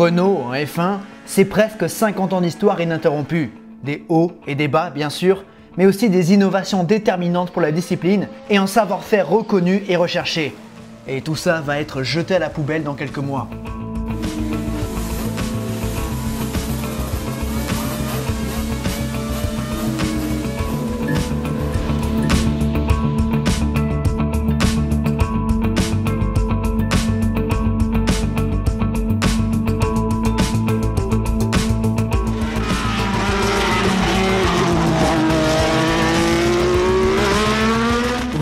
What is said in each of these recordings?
Renault en F1, c'est presque 50 ans d'histoire ininterrompue. Des hauts et des bas bien sûr, mais aussi des innovations déterminantes pour la discipline et un savoir-faire reconnu et recherché. Et tout ça va être jeté à la poubelle dans quelques mois.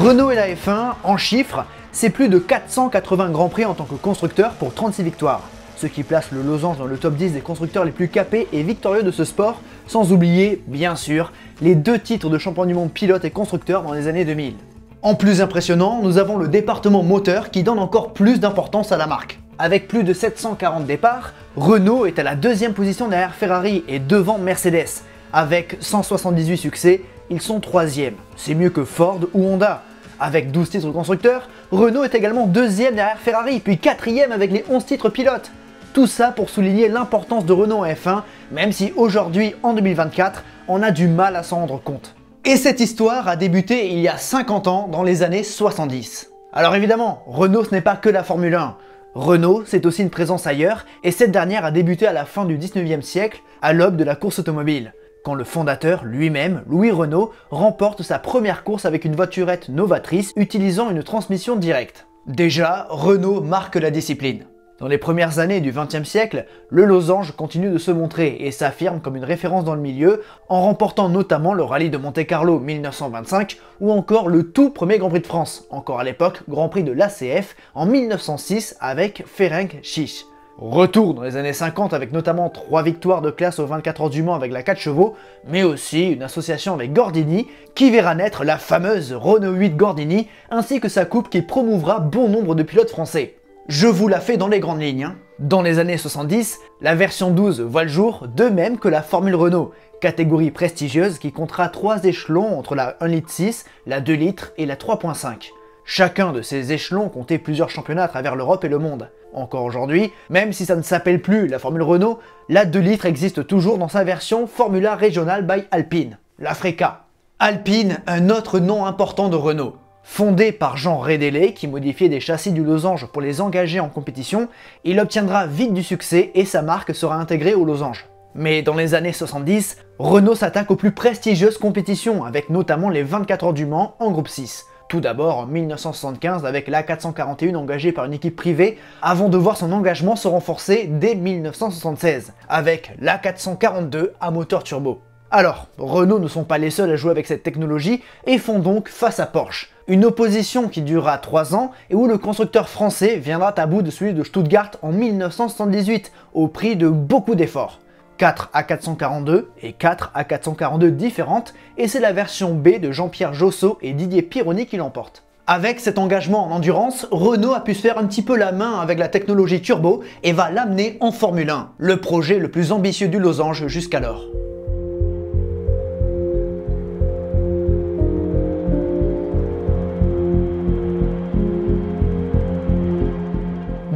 Renault et la F1, en chiffres, c'est plus de 480 Grands Prix en tant que constructeur pour 36 victoires, ce qui place le losange dans le top 10 des constructeurs les plus capés et victorieux de ce sport, sans oublier, bien sûr, les 2 titres de champion du monde pilote et constructeur dans les années 2000. En plus impressionnant, nous avons le département moteur qui donne encore plus d'importance à la marque. Avec plus de 740 départs, Renault est à la 2e position derrière Ferrari et devant Mercedes. Avec 178 succès, ils sont 3e. C'est mieux que Ford ou Honda. Avec 12 titres constructeurs, Renault est également 2e derrière Ferrari, puis 4e avec les 11 titres pilotes. Tout ça pour souligner l'importance de Renault en F1, même si aujourd'hui, en 2024, on a du mal à s'en rendre compte. Et cette histoire a débuté il y a 50 ans, dans les années 70. Alors évidemment, Renault ce n'est pas que la Formule 1. Renault, c'est aussi une présence ailleurs, et cette dernière a débuté à la fin du 19e siècle, à l'aube de la course automobile, quand le fondateur lui-même, Louis Renault, remporte sa première course avec une voiturette novatrice utilisant une transmission directe. Déjà, Renault marque la discipline. Dans les premières années du XXe siècle, le losange continue de se montrer et s'affirme comme une référence dans le milieu, en remportant notamment le rallye de Monte-Carlo 1925 ou encore le tout premier Grand Prix de France, encore à l'époque Grand Prix de l'ACF en 1906 avec Ferenc Schick. Retour dans les années 50 avec notamment 3 victoires de classe aux 24 heures du Mans avec la 4 chevaux, mais aussi une association avec Gordini qui verra naître la fameuse Renault 8 Gordini ainsi que sa coupe qui promouvra bon nombre de pilotes français. Je vous la fais dans les grandes lignes. Dans les années 70, la version 12 voit le jour, de même que la Formule Renault, catégorie prestigieuse qui comptera 3 échelons entre la 1,6 litre, la 2 litres et la 3,5. Chacun de ces échelons comptait plusieurs championnats à travers l'Europe et le monde. Encore aujourd'hui, même si ça ne s'appelle plus la Formule Renault, la 2 litres existe toujours dans sa version Formula Regional by Alpine, la FRECA. Alpine, un autre nom important de Renault. Fondé par Jean Rédélé, qui modifiait des châssis du losange pour les engager en compétition, il obtiendra vite du succès et sa marque sera intégrée au losange. Mais dans les années 70, Renault s'attaque aux plus prestigieuses compétitions, avec notamment les 24 heures du Mans en groupe 6. Tout d'abord en 1975 avec l'A441 engagée par une équipe privée, avant de voir son engagement se renforcer dès 1976, avec l'A442 à moteur turbo. Alors, Renault ne sont pas les seuls à jouer avec cette technologie et font donc face à Porsche. Une opposition qui durera 3 ans et où le constructeur français viendra à bout de celui de Stuttgart en 1978, au prix de beaucoup d'efforts. 4 A442 et 4 A442 différentes, et c'est la version B de Jean-Pierre Josso et Didier Pironi qui l'emporte. Avec cet engagement en endurance, Renault a pu se faire un petit peu la main avec la technologie turbo et va l'amener en Formule 1, le projet le plus ambitieux du losange jusqu'alors.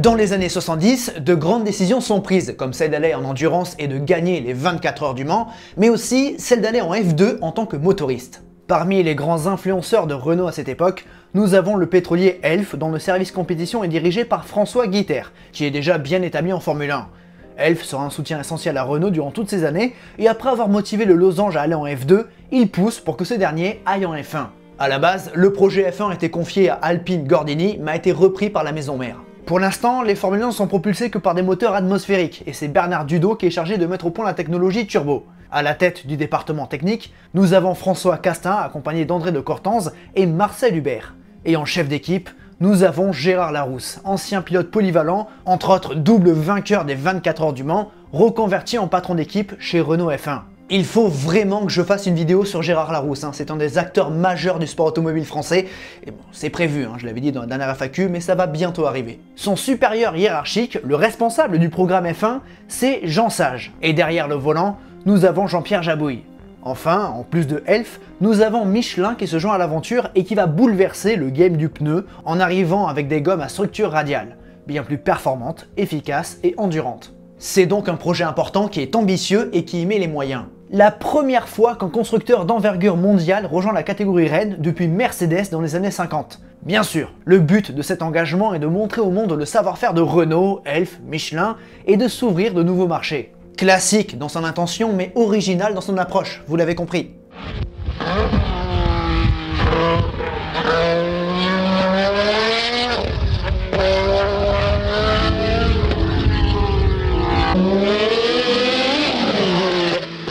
Dans les années 70, de grandes décisions sont prises, comme celle d'aller en endurance et de gagner les 24 heures du Mans, mais aussi celle d'aller en F2 en tant que motoriste. Parmi les grands influenceurs de Renault à cette époque, nous avons le pétrolier Elf, dont le service compétition est dirigé par François Guiter, qui est déjà bien établi en Formule 1. Elf sera un soutien essentiel à Renault durant toutes ces années, et après avoir motivé le losange à aller en F2, il pousse pour que ce dernier aille en F1. A la base, le projet F1 était confié à Alpine Gordini, mais a été repris par la maison mère. Pour l'instant, les Formule 1 ne sont propulsés que par des moteurs atmosphériques, et c'est Bernard Dudot qui est chargé de mettre au point la technologie turbo. À la tête du département technique, nous avons François Castin, accompagné d'André de Cortanze, et Marcel Hubert. Et en chef d'équipe, nous avons Gérard Larousse, ancien pilote polyvalent, entre autres double vainqueur des 24 heures du Mans, reconverti en patron d'équipe chez Renault F1. Il faut vraiment que je fasse une vidéo sur Gérard Larousse, c'est un des acteurs majeurs du sport automobile français, et bon, c'est prévu, je l'avais dit dans la dernière FAQ, mais ça va bientôt arriver. Son supérieur hiérarchique, le responsable du programme F1, c'est Jean Sage, et derrière le volant, nous avons Jean-Pierre Jabouille. Enfin, en plus de Elf, nous avons Michelin qui se joint à l'aventure et qui va bouleverser le game du pneu en arrivant avec des gommes à structure radiale, bien plus performantes, efficaces et endurantes. C'est donc un projet important qui est ambitieux et qui y met les moyens. La première fois qu'un constructeur d'envergure mondiale rejoint la catégorie reine depuis Mercedes dans les années 50. Bien sûr, le but de cet engagement est de montrer au monde le savoir-faire de Renault, Elf, Michelin et de s'ouvrir de nouveaux marchés. Classique dans son intention mais original dans son approche, vous l'avez compris.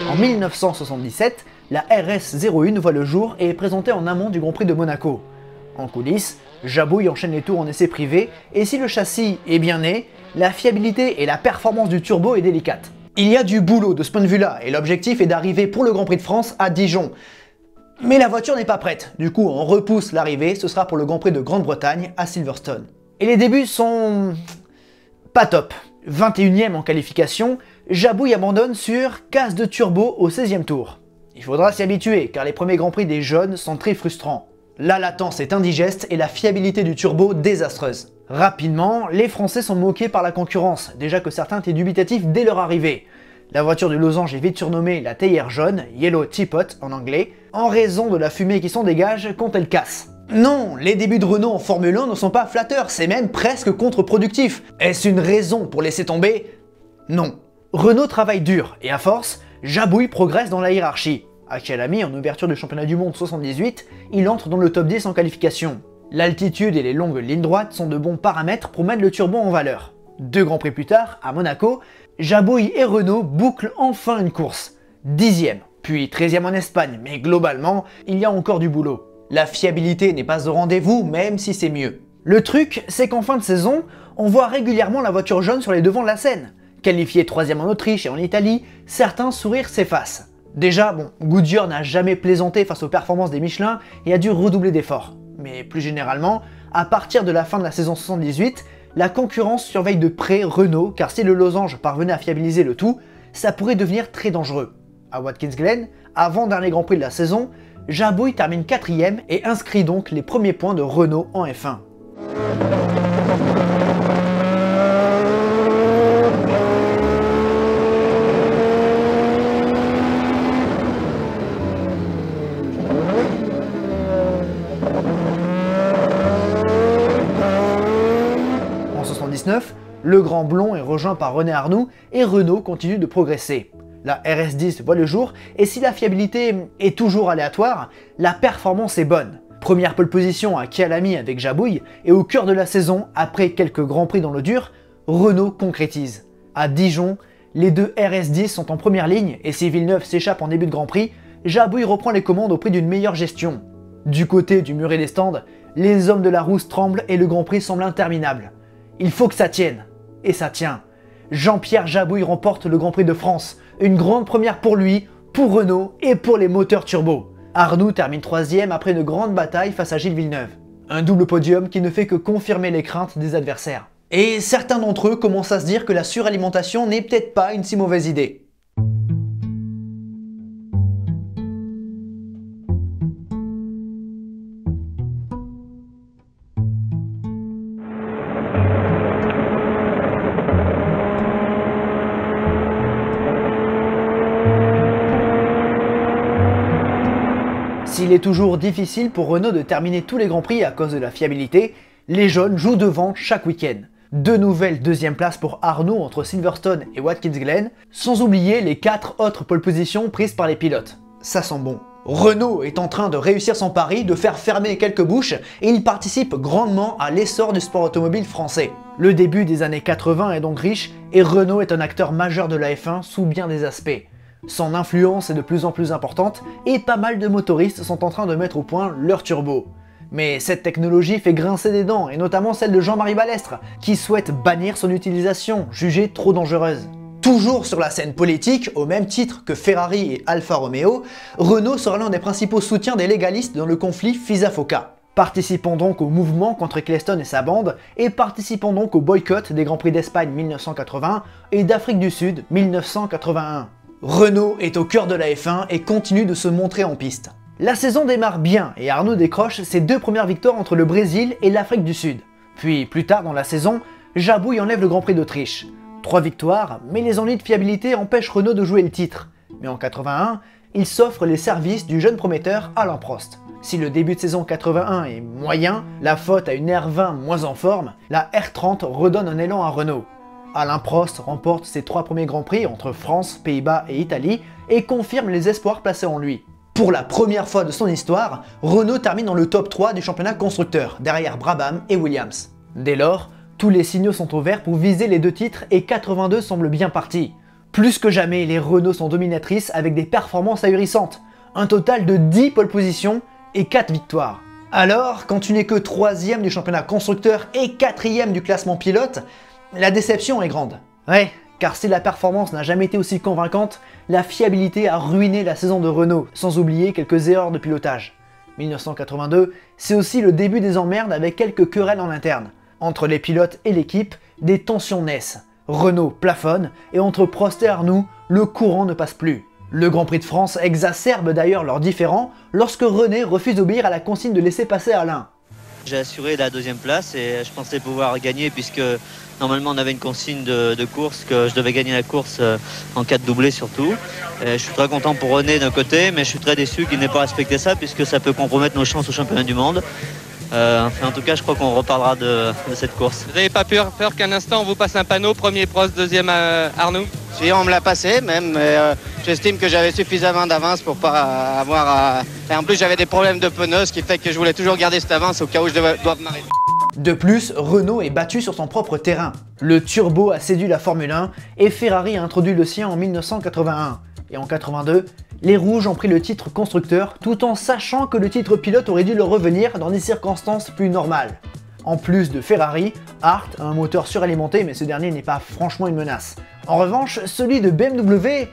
En 1977, la RS01 voit le jour et est présentée en amont du Grand Prix de Monaco. En coulisses, Jabouille enchaîne les tours en essai privé, et si le châssis est bien né, la fiabilité et la performance du turbo est délicate. Il y a du boulot de ce point de vue-là, et l'objectif est d'arriver pour le Grand Prix de France à Dijon. Mais la voiture n'est pas prête, du coup on repousse l'arrivée, ce sera pour le Grand Prix de Grande-Bretagne à Silverstone. Et les débuts sont... pas top. 21e en qualification, Jabouille abandonne sur casse de turbo au 16e tour. Il faudra s'y habituer car les premiers Grands Prix des jeunes sont très frustrants. La latence est indigeste et la fiabilité du turbo désastreuse. Rapidement, les Français sont moqués par la concurrence, déjà que certains étaient dubitatifs dès leur arrivée. La voiture du losange est vite surnommée la théière jaune, Yellow Teapot en anglais, en raison de la fumée qui s'en dégage quand elle casse. Non, les débuts de Renault en Formule 1 ne sont pas flatteurs, c'est même presque contre-productif. Est-ce une raison pour laisser tomber? Non. Renault travaille dur, et à force, Jabouille progresse dans la hiérarchie. À Kyalami, en ouverture du championnat du monde 78, il entre dans le top 10 en qualification. L'altitude et les longues lignes droites sont de bons paramètres pour mettre le turbo en valeur. 2 grands prix plus tard, à Monaco, Jabouille et Renault bouclent enfin une course. 10e, puis 13e en Espagne, mais globalement, il y a encore du boulot. La fiabilité n'est pas au rendez-vous, même si c'est mieux. Le truc, c'est qu'en fin de saison, on voit régulièrement la voiture jaune sur les devants de la scène. Qualifiée 3e en Autriche et en Italie, certains sourires s'effacent. Déjà, bon, Goodyear n'a jamais plaisanté face aux performances des Michelin et a dû redoubler d'efforts. Mais plus généralement, à partir de la fin de la saison 78, la concurrence surveille de près Renault car si le losange parvenait à fiabiliser le tout, ça pourrait devenir très dangereux. À Watkins Glen, avant-dernier Grand Prix de la saison, Jabouille termine 4e et inscrit donc les premiers points de Renault en F1. En 79, le Grand Blond est rejoint par René Arnoux et Renault continue de progresser. La RS10 voit le jour, et si la fiabilité est toujours aléatoire, la performance est bonne. Première pole position à Kyalami avec Jabouille, et au cœur de la saison, après quelques grands prix dans le dur, Renault concrétise. À Dijon, les deux RS10 sont en première ligne, et si Villeneuve s'échappe en début de Grand Prix, Jabouille reprend les commandes au prix d'une meilleure gestion. Du côté du muret des stands, les hommes de la rousse tremblent et le Grand Prix semble interminable. Il faut que ça tienne. Et ça tient. Jean-Pierre Jabouille remporte le Grand Prix de France, une grande première pour lui, pour Renault et pour les moteurs turbo. Arnoux termine 3e après une grande bataille face à Gilles Villeneuve. Un double podium qui ne fait que confirmer les craintes des adversaires. Et certains d'entre eux commencent à se dire que la suralimentation n'est peut-être pas une si mauvaise idée. S'il est toujours difficile pour Renault de terminer tous les Grands Prix à cause de la fiabilité, les jaunes jouent devant chaque week-end. 2 nouvelles deuxième places pour Arnoux entre Silverstone et Watkins Glen, sans oublier les 4 autres pole positions prises par les pilotes. Ça sent bon. Renault est en train de réussir son pari, de faire fermer quelques bouches, et il participe grandement à l'essor du sport automobile français. Le début des années 80 est donc riche, et Renault est un acteur majeur de la F1 sous bien des aspects. Son influence est de plus en plus importante et pas mal de motoristes sont en train de mettre au point leur turbo. Mais cette technologie fait grincer des dents, et notamment celle de Jean-Marie Balestre, qui souhaite bannir son utilisation, jugée trop dangereuse. Toujours sur la scène politique, au même titre que Ferrari et Alfa Romeo, Renault sera l'un des principaux soutiens des légalistes dans le conflit FISA-FOCA. Participons donc au mouvement contre Ecclestone et sa bande, et participons donc au boycott des Grands Prix d'Espagne 1980 et d'Afrique du Sud 1981. Renault est au cœur de la F1 et continue de se montrer en piste. La saison démarre bien et Arnoux décroche ses 2 premières victoires entre le Brésil et l'Afrique du Sud. Puis plus tard dans la saison, Jabouille enlève le Grand Prix d'Autriche. 3 victoires, mais les ennuis de fiabilité empêchent Renault de jouer le titre. Mais en 81, il s'offre les services du jeune prometteur Alain Prost. Si le début de saison 81 est moyen, la faute à une R20 moins en forme, la R30 redonne un élan à Renault. Alain Prost remporte ses 3 premiers Grands Prix entre France, Pays-Bas et Italie et confirme les espoirs placés en lui. Pour la première fois de son histoire, Renault termine dans le top 3 du championnat constructeur, derrière Brabham et Williams. Dès lors, tous les signaux sont au vert pour viser les 2 titres et 82 semble bien parti. Plus que jamais, les Renault sont dominatrices avec des performances ahurissantes. Un total de 10 pole positions et 4 victoires. Alors, quand tu n'es que 3e du championnat constructeur et 4e du classement pilote, la déception est grande. Ouais, car si la performance n'a jamais été aussi convaincante, la fiabilité a ruiné la saison de Renault, sans oublier quelques erreurs de pilotage. 1982, c'est aussi le début des emmerdes avec quelques querelles en interne. Entre les pilotes et l'équipe, des tensions naissent. Renault plafonne, et entre Prost et Arnoux, le courant ne passe plus. Le Grand Prix de France exacerbe d'ailleurs leurs différends lorsque René refuse d'obéir à la consigne de laisser passer Alain. J'ai assuré la 2e place et je pensais pouvoir gagner puisque normalement on avait une consigne de course que je devais gagner la course en cas de doublé surtout. Et je suis très content pour René d'un côté, mais je suis très déçu qu'il n'ait pas respecté ça puisque ça peut compromettre nos chances au championnat du monde. En tout cas, je crois qu'on reparlera de cette course. Vous n'avez pas peur qu'un instant on vous passe un panneau, premier Prost, 2e Arnoux? Si on me l'a passé même, mais j'estime que j'avais suffisamment d'avance pour pas avoir à... Et en plus j'avais des problèmes de pneus, ce qui fait que je voulais toujours garder cette avance au cas où je dois m'arrêter. De plus, Renault est battu sur son propre terrain. Le turbo a séduit la Formule 1 et Ferrari a introduit le sien en 1981. Et en 82, les Rouges ont pris le titre constructeur tout en sachant que le titre pilote aurait dû leur revenir dans des circonstances plus normales. En plus de Ferrari, Hart a un moteur suralimenté mais ce dernier n'est pas franchement une menace. En revanche, celui de BMW,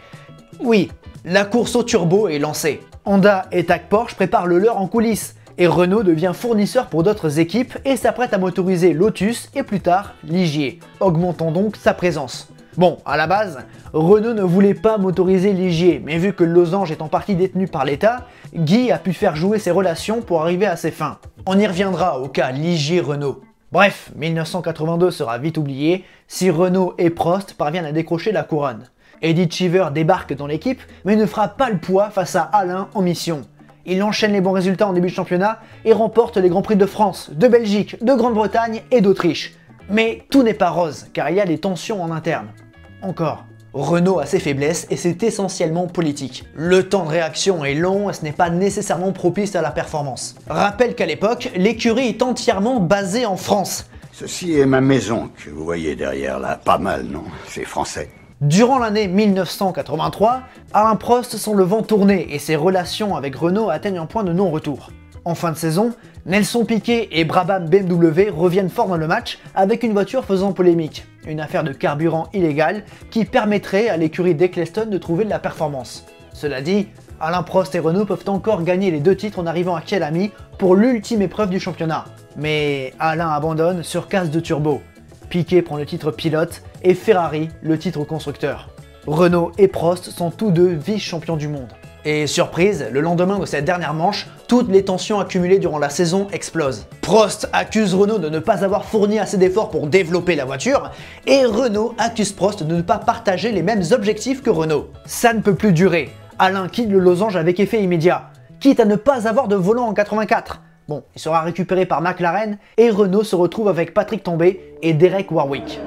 oui, la course au turbo est lancée. Honda et TAC Porsche préparent le leur en coulisses, et Renault devient fournisseur pour d'autres équipes et s'apprête à motoriser Lotus et plus tard Ligier, augmentant donc sa présence. Bon, à la base, Renault ne voulait pas motoriser Ligier, mais vu que le losange est en partie détenu par l'État, Guy a pu faire jouer ses relations pour arriver à ses fins. On y reviendra au cas Ligier-Renault. Bref, 1982 sera vite oublié si Renault et Prost parviennent à décrocher la couronne. Eddie Cheever débarque dans l'équipe, mais ne fera pas le poids face à Alain en mission. Il enchaîne les bons résultats en début de championnat et remporte les Grands Prix de France, de Belgique, de Grande-Bretagne et d'Autriche. Mais tout n'est pas rose, car il y a des tensions en interne. Encore. Renault a ses faiblesses et c'est essentiellement politique. Le temps de réaction est long et ce n'est pas nécessairement propice à la performance. Rappelle qu'à l'époque, l'écurie est entièrement basée en France. Ceci est ma maison que vous voyez derrière là. Pas mal, non? C'est français. Durant l'année 1983, Alain Prost sent le vent tourner et ses relations avec Renault atteignent un point de non-retour. En fin de saison, Nelson Piquet et Brabham BMW reviennent fort dans le match avec une voiture faisant polémique. Une affaire de carburant illégal qui permettrait à l'écurie d'Eccleston de trouver de la performance. Cela dit, Alain Prost et Renault peuvent encore gagner les 2 titres en arrivant à Kyalami pour l'ultime épreuve du championnat. Mais Alain abandonne sur casse de turbo. Piquet prend le titre pilote et Ferrari le titre constructeur. Renault et Prost sont tous deux vice-champions du monde. Et surprise, le lendemain de cette dernière manche, toutes les tensions accumulées durant la saison explosent. Prost accuse Renault de ne pas avoir fourni assez d'efforts pour développer la voiture, et Renault accuse Prost de ne pas partager les mêmes objectifs que Renault. Ça ne peut plus durer. Alain quitte le losange avec effet immédiat, quitte à ne pas avoir de volant en 84. Bon, il sera récupéré par McLaren, et Renault se retrouve avec Patrick Tambay et Derek Warwick.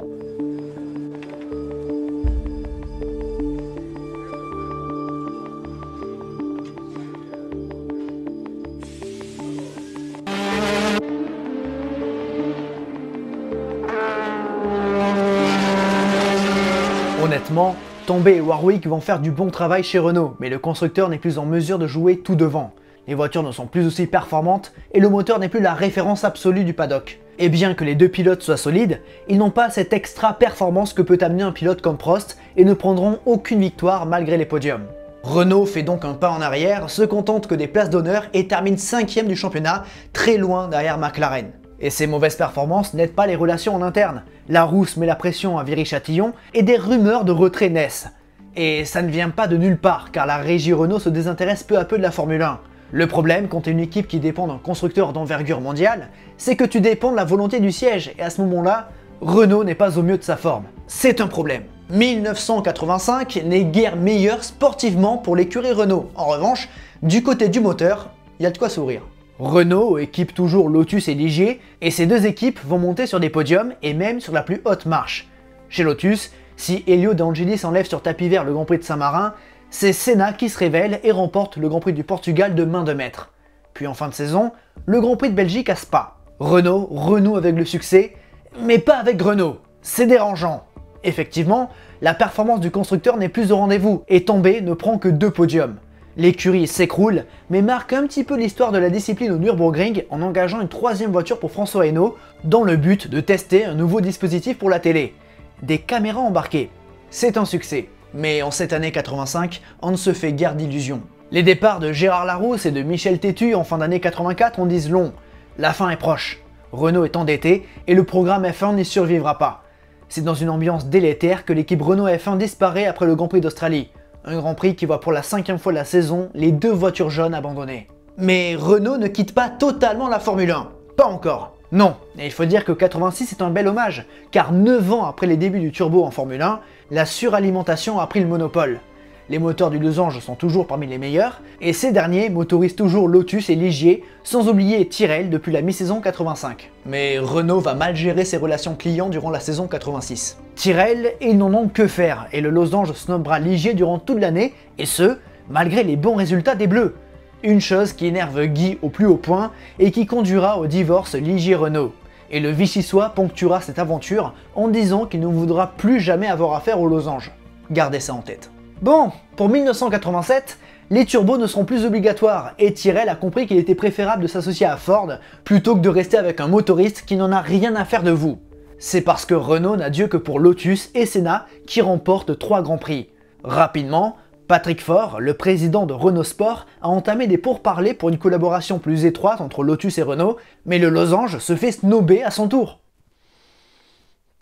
Honnêtement, Tambay et Warwick vont faire du bon travail chez Renault, mais le constructeur n'est plus en mesure de jouer tout devant. Les voitures ne sont plus aussi performantes et le moteur n'est plus la référence absolue du paddock. Et bien que les 2 pilotes soient solides, ils n'ont pas cette extra performance que peut amener un pilote comme Prost et ne prendront aucune victoire malgré les podiums. Renault fait donc un pas en arrière, se contente que des places d'honneur et termine 5e du championnat, très loin derrière McLaren. Et ces mauvaises performances n'aident pas les relations en interne. La rousse met la pression à Viry-Châtillon et des rumeurs de retrait naissent. Et ça ne vient pas de nulle part, car la régie Renault se désintéresse peu à peu de la Formule 1. Le problème, quand tu es une équipe qui dépend d'un constructeur d'envergure mondiale, c'est que tu dépends de la volonté du siège, et à ce moment-là, Renault n'est pas au mieux de sa forme. C'est un problème. 1985 n'est guère meilleur sportivement pour l'écurie Renault. En revanche, du côté du moteur, il y a de quoi sourire. Renault équipe toujours Lotus et Ligier, et ces deux équipes vont monter sur des podiums et même sur la plus haute marche. Chez Lotus, si Elio De Angelis enlève sur tapis vert le Grand Prix de Saint-Marin, c'est Senna qui se révèle et remporte le Grand Prix du Portugal de main de maître. Puis en fin de saison, le Grand Prix de Belgique à Spa. Renault renoue avec le succès, mais pas avec Renault. C'est dérangeant. Effectivement, la performance du constructeur n'est plus au rendez-vous et Tambay ne prend que 2 podiums. L'écurie s'écroule, mais marque un petit peu l'histoire de la discipline au Nürburgring en engageant une 3e voiture pour François Hinault dans le but de tester un nouveau dispositif pour la télé. Des caméras embarquées. C'est un succès. Mais en cette année 85, on ne se fait guère d'illusions. Les départs de Gérard Larousse et de Michel Tétu en fin d'année 84 en disent long. La fin est proche. Renault est endetté et le programme F1 n'y survivra pas. C'est dans une ambiance délétère que l'équipe Renault F1 disparaît après le Grand Prix d'Australie. Un Grand Prix qui voit pour la 5e fois de la saison les 2 voitures jaunes abandonnées. Mais Renault ne quitte pas totalement la Formule 1. Pas encore. Non, et il faut dire que 86 est un bel hommage, car 9 ans après les débuts du turbo en Formule 1, la suralimentation a pris le monopole. Les moteurs du Losange sont toujours parmi les meilleurs, et ces derniers motorisent toujours Lotus et Ligier, sans oublier Tyrrell depuis la mi-saison 85. Mais Renault va mal gérer ses relations clients durant la saison 86. Tyrrell, ils n'en ont que faire, et le Losange snobera Ligier durant toute l'année, et ce, malgré les bons résultats des Bleus. Une chose qui énerve Guy au plus haut point, et qui conduira au divorce Ligier-Renault. Et le Vichysois ponctuera cette aventure en disant qu'il ne voudra plus jamais avoir affaire aux Losange. Gardez ça en tête. Bon, pour 1987, les turbos ne seront plus obligatoires et Tyrrell a compris qu'il était préférable de s'associer à Ford plutôt que de rester avec un motoriste qui n'en a rien à faire de vous. C'est parce que Renault n'a Dieu que pour Lotus et Senna qui remportent 3 grands prix. Rapidement, Patrick Faure, le président de Renault Sport, a entamé des pourparlers pour une collaboration plus étroite entre Lotus et Renault, mais le Losange se fait snober à son tour.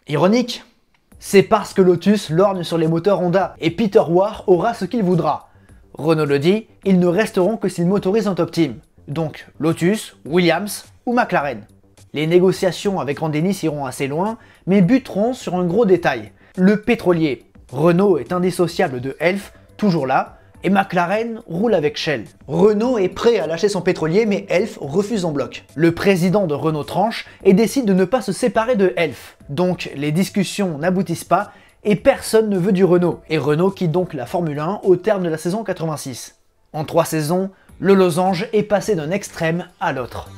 Ironique. C'est parce que Lotus lorgne sur les moteurs Honda et Peter Warr aura ce qu'il voudra. Renault le dit, ils ne resteront que s'ils motorisent un top team. Donc Lotus, Williams ou McLaren. Les négociations avec Randenis iront assez loin, mais buteront sur un gros détail. Le pétrolier. Renault est indissociable de Elf, toujours là, et McLaren roule avec Shell. Renault est prêt à lâcher son pétrolier, mais Elf refuse en bloc. Le président de Renault tranche et décide de ne pas se séparer de Elf. Donc les discussions n'aboutissent pas et personne ne veut du Renault. Et Renault quitte donc la Formule 1 au terme de la saison 86. En 3 saisons, le Losange est passé d'un extrême à l'autre.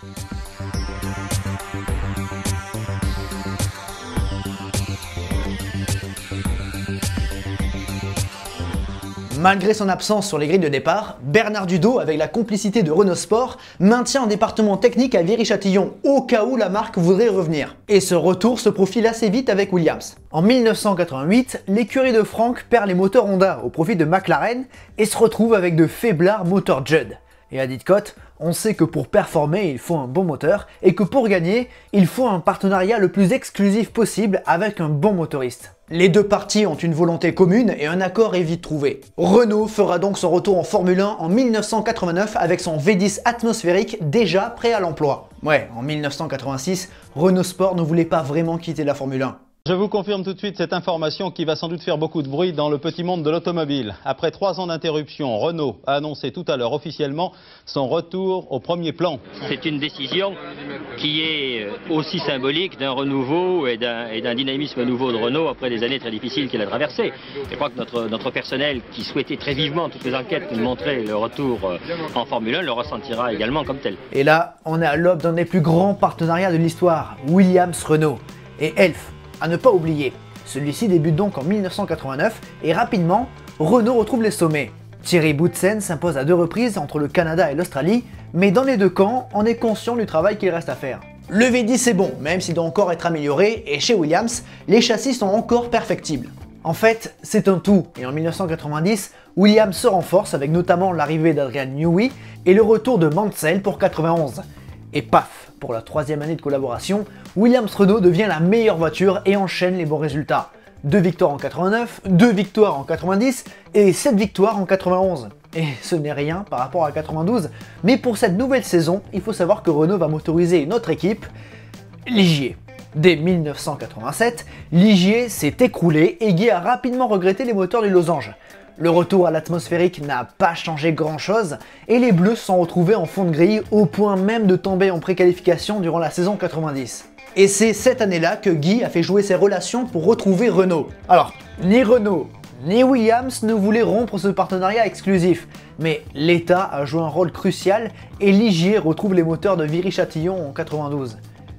Malgré son absence sur les grilles de départ, Bernard Dudot, avec la complicité de Renault Sport, maintient un département technique à Viry-Châtillon, au cas où la marque voudrait revenir. Et ce retour se profile assez vite avec Williams. En 1988, l'écurie de Franck perd les moteurs Honda au profit de McLaren et se retrouve avec de faiblards moteurs Judd. Et à Didcot, on sait que pour performer, il faut un bon moteur, et que pour gagner, il faut un partenariat le plus exclusif possible avec un bon motoriste. Les deux parties ont une volonté commune et un accord est vite trouvé. Renault fera donc son retour en Formule 1 en 1989 avec son V10 atmosphérique déjà prêt à l'emploi. Ouais, en 1986, Renault Sport ne voulait pas vraiment quitter la Formule 1. Je vous confirme tout de suite cette information qui va sans doute faire beaucoup de bruit dans le petit monde de l'automobile. Après 3 ans d'interruption, Renault a annoncé tout à l'heure officiellement son retour au premier plan. C'est une décision qui est aussi symbolique d'un renouveau et d'un dynamisme nouveau de Renault après des années très difficiles qu'il a traversées. Je crois que notre personnel qui souhaitait très vivement toutes les enquêtes nous montraient le retour en Formule 1 le ressentira également comme tel. Et là, on est à l'aube d'un des plus grands partenariats de l'histoire, Williams-Renault et Elf. À ne pas oublier, celui-ci débute donc en 1989 et rapidement, Renault retrouve les sommets. Thierry Boutsen s'impose à 2 reprises entre le Canada et l'Australie, mais dans les 2 camps, on est conscient du travail qu'il reste à faire. Le V10 est bon, même s'il doit encore être amélioré, et chez Williams, les châssis sont encore perfectibles. En fait, c'est un tout, et en 1990, Williams se renforce avec notamment l'arrivée d'Adrian Newey et le retour de Mansell pour 91. Et paf, pour la 3e année de collaboration, Williams-Renault devient la meilleure voiture et enchaîne les bons résultats. 2 victoires en 89, 2 victoires en 90 et 7 victoires en 91. Et ce n'est rien par rapport à 92, mais pour cette nouvelle saison, il faut savoir que Renault va motoriser une autre équipe, Ligier. Dès 1987, Ligier s'est écroulé et Guy a rapidement regretté les moteurs du losange. Le retour à l'atmosphérique n'a pas changé grand chose et les Bleus se sont retrouvés en fond de grille au point même de tomber en préqualification durant la saison 90. Et c'est cette année-là que Guy a fait jouer ses relations pour retrouver Renault. Alors, ni Renault ni Williams ne voulaient rompre ce partenariat exclusif, mais l'État a joué un rôle crucial et Ligier retrouve les moteurs de Viry-Châtillon en 92.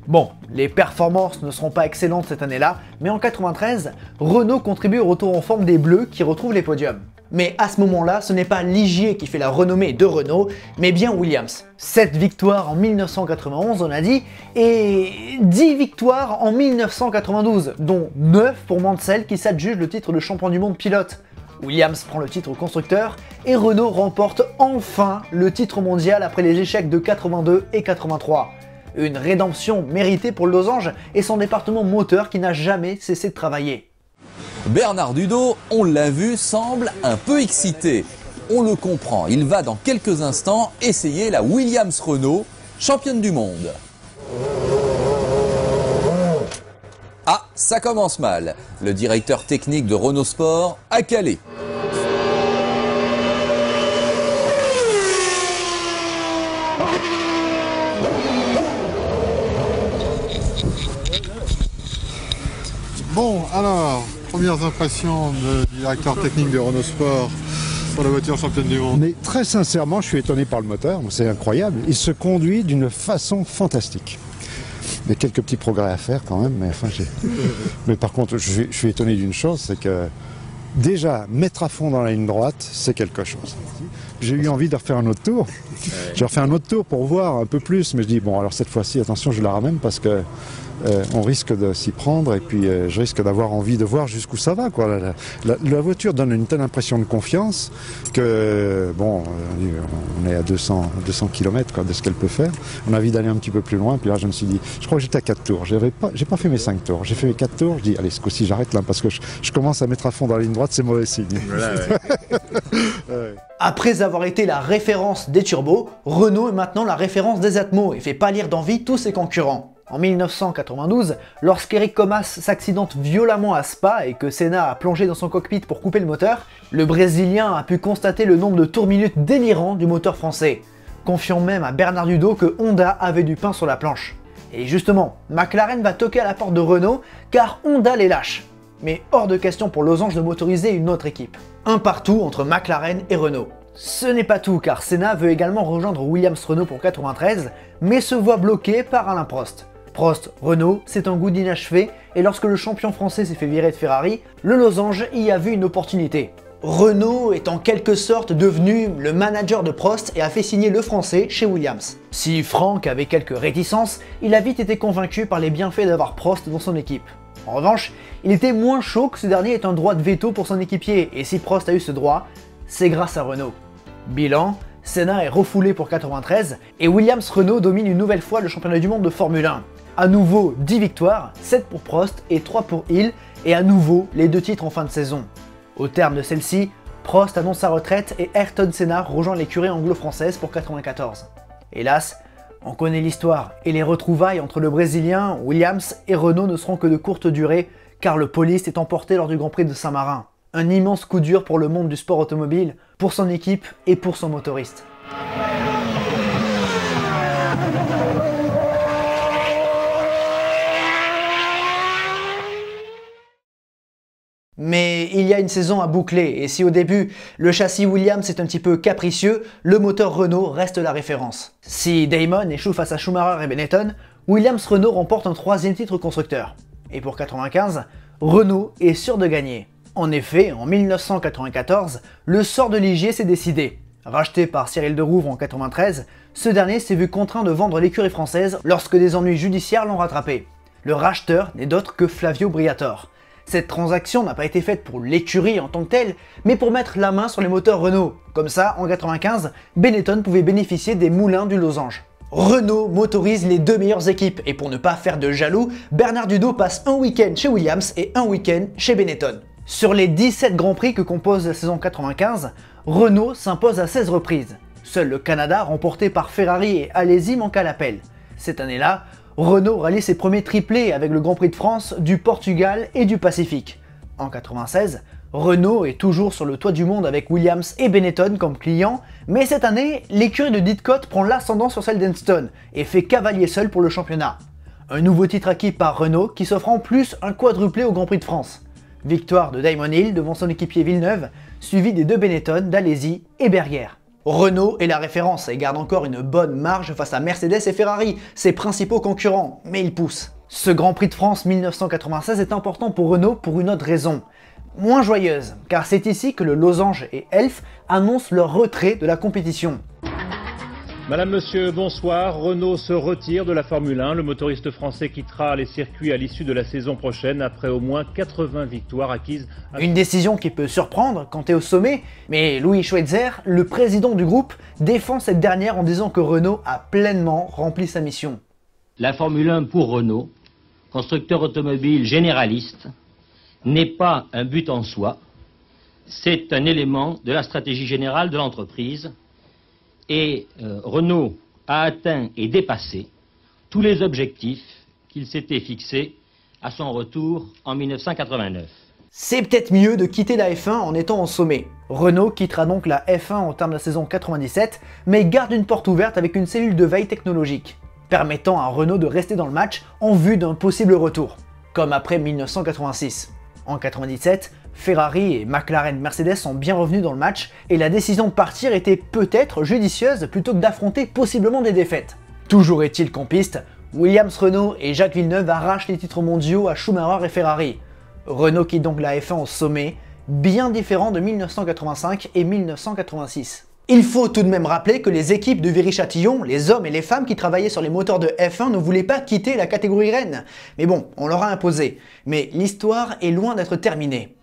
Bon, les performances ne seront pas excellentes cette année-là, mais en 93, Renault contribue au retour en forme des Bleus qui retrouvent les podiums. Mais à ce moment-là, ce n'est pas Ligier qui fait la renommée de Renault, mais bien Williams. 7 victoires en 1991, on a dit, et 10 victoires en 1992, dont 9 pour Mansell qui s'adjuge le titre de champion du monde pilote. Williams prend le titre constructeur et Renault remporte enfin le titre mondial après les échecs de 82 et 83. Une rédemption méritée pour le losange et son département moteur qui n'a jamais cessé de travailler. Bernard Dudot, on l'a vu, semble un peu excité. On le comprend, il va dans quelques instants essayer la Williams Renault, championne du monde. Ah, ça commence mal. Le directeur technique de Renault Sport a calé. Bon, alors, premières impressions du directeur technique de Renault Sport sur la voiture championne du monde. Mais très sincèrement, je suis étonné par le moteur, c'est incroyable. Il se conduit d'une façon fantastique. Il y a quelques petits progrès à faire quand même, mais enfin, mais par contre, je suis étonné d'une chose, c'est que déjà, mettre à fond dans la ligne droite, c'est quelque chose. J'ai eu envie de refaire un autre tour. J'ai refait un autre tour pour voir un peu plus, mais je dis, bon, alors cette fois-ci, attention, je la ramène parce que on risque de s'y prendre et puis je risque d'avoir envie de voir jusqu'où ça va, quoi. La voiture donne une telle impression de confiance que, bon, on est à 200 km quoi, de ce qu'elle peut faire. On a envie d'aller un petit peu plus loin, puis là je me suis dit, je crois que j'étais à 4 tours. J'ai pas fait mes 5 tours, j'ai fait mes 4 tours, je dis, allez, ce coup-ci j'arrête là parce que je commence à mettre à fond dans la ligne droite, c'est mauvais signe. Voilà, ouais. Après avoir été la référence des turbos, Renault est maintenant la référence des Atmos et fait pâlir d'envie tous ses concurrents. En 1992, lorsqu'Eric Comas s'accidente violemment à Spa et que Senna a plongé dans son cockpit pour couper le moteur, le Brésilien a pu constater le nombre de tours-minutes délirant du moteur français, confiant même à Bernard Dudot que Honda avait du pain sur la planche. Et justement, McLaren va toquer à la porte de Renault car Honda les lâche. Mais hors de question pour Losange de motoriser une autre équipe. Un partout entre McLaren et Renault. Ce n'est pas tout car Senna veut également rejoindre Williams Renault pour 93, mais se voit bloqué par Alain Prost. Prost, Renault, c'est un goût d'inachevé et lorsque le champion français s'est fait virer de Ferrari, le losange y a vu une opportunité. Renault est en quelque sorte devenu le manager de Prost et a fait signer le français chez Williams. Si Franck avait quelques réticences, il a vite été convaincu par les bienfaits d'avoir Prost dans son équipe. En revanche, il était moins chaud que ce dernier ait un droit de veto pour son équipier et si Prost a eu ce droit, c'est grâce à Renault. Bilan, Senna est refoulé pour 93 et Williams Renault domine une nouvelle fois le championnat du monde de Formule 1. À nouveau 10 victoires, 7 pour Prost et 3 pour Hill, et à nouveau les 2 titres en fin de saison. Au terme de celle-ci, Prost annonce sa retraite et Ayrton Senna rejoint l'écurie anglo-française pour 94. Hélas, on connaît l'histoire et les retrouvailles entre le Brésilien, Williams et Renault ne seront que de courte durée car le Police est emporté lors du Grand Prix de Saint-Marin. Un immense coup dur pour le monde du sport automobile, pour son équipe et pour son motoriste. Mais il y a une saison à boucler, et si au début, le châssis Williams est un petit peu capricieux, le moteur Renault reste la référence. Si Damon échoue face à Schumacher et Benetton, Williams Renault remporte un 3e titre constructeur. Et pour 95, Renault est sûr de gagner. En effet, en 1994, le sort de Ligier s'est décidé. Racheté par Cyril Derouvre en 93, ce dernier s'est vu contraint de vendre l'écurie française lorsque des ennuis judiciaires l'ont rattrapé. Le racheteur n'est d'autre que Flavio Briatore. Cette transaction n'a pas été faite pour l'écurie en tant que telle, mais pour mettre la main sur les moteurs Renault. Comme ça, en 95, Benetton pouvait bénéficier des moulins du losange. Renault motorise les 2 meilleures équipes, et pour ne pas faire de jaloux, Bernard Dudot passe un week-end chez Williams et un week-end chez Benetton. Sur les 17 Grands Prix que compose la saison 95, Renault s'impose à 16 reprises. Seul le Canada, remporté par Ferrari et Alesi, manque à l'appel. Cette année-là, Renault rallie ses premiers triplés avec le Grand Prix de France, du Portugal et du Pacifique. En 96, Renault est toujours sur le toit du monde avec Williams et Benetton comme clients, mais cette année, l'écurie de Didcot prend l'ascendant sur celle d'Enston et fait cavalier seul pour le championnat. Un nouveau titre acquis par Renault qui s'offre en plus un quadruplé au Grand Prix de France. Victoire de Damon Hill devant son équipier Villeneuve, suivi des deux Benetton, d'Alesi et Berger. Renault est la référence et garde encore une bonne marge face à Mercedes et Ferrari, ses principaux concurrents, mais il pousse. Ce Grand Prix de France 1996 est important pour Renault pour une autre raison. Moins joyeuse, car c'est ici que le Losange et Elf annoncent leur retrait de la compétition. Madame, Monsieur, bonsoir. Renault se retire de la Formule 1. Le motoriste français quittera les circuits à l'issue de la saison prochaine après au moins 80 victoires acquises. Une décision qui peut surprendre quand tu es au sommet, mais Louis Schweitzer, le président du groupe, défend cette dernière en disant que Renault a pleinement rempli sa mission. La Formule 1 pour Renault, constructeur automobile généraliste, n'est pas un but en soi. C'est un élément de la stratégie générale de l'entreprise. Et Renault a atteint et dépassé tous les objectifs qu'il s'était fixés à son retour en 1989. C'est peut-être mieux de quitter la F1 en étant au sommet. Renault quittera donc la F1 au terme de la saison 97, mais garde une porte ouverte avec une cellule de veille technologique, permettant à Renault de rester dans le match en vue d'un possible retour, comme après 1986. En 97, Ferrari et McLaren Mercedes sont bien revenus dans le match et la décision de partir était peut-être judicieuse plutôt que d'affronter possiblement des défaites. Toujours est-il qu'en piste, Williams, Renault et Jacques Villeneuve arrachent les titres mondiaux à Schumacher et Ferrari. Renault quitte donc la F1 au sommet, bien différent de 1985 et 1986. Il faut tout de même rappeler que les équipes de Viry-Châtillon, les hommes et les femmes qui travaillaient sur les moteurs de F1 ne voulaient pas quitter la catégorie reine. Mais bon, on leur a imposé. Mais l'histoire est loin d'être terminée.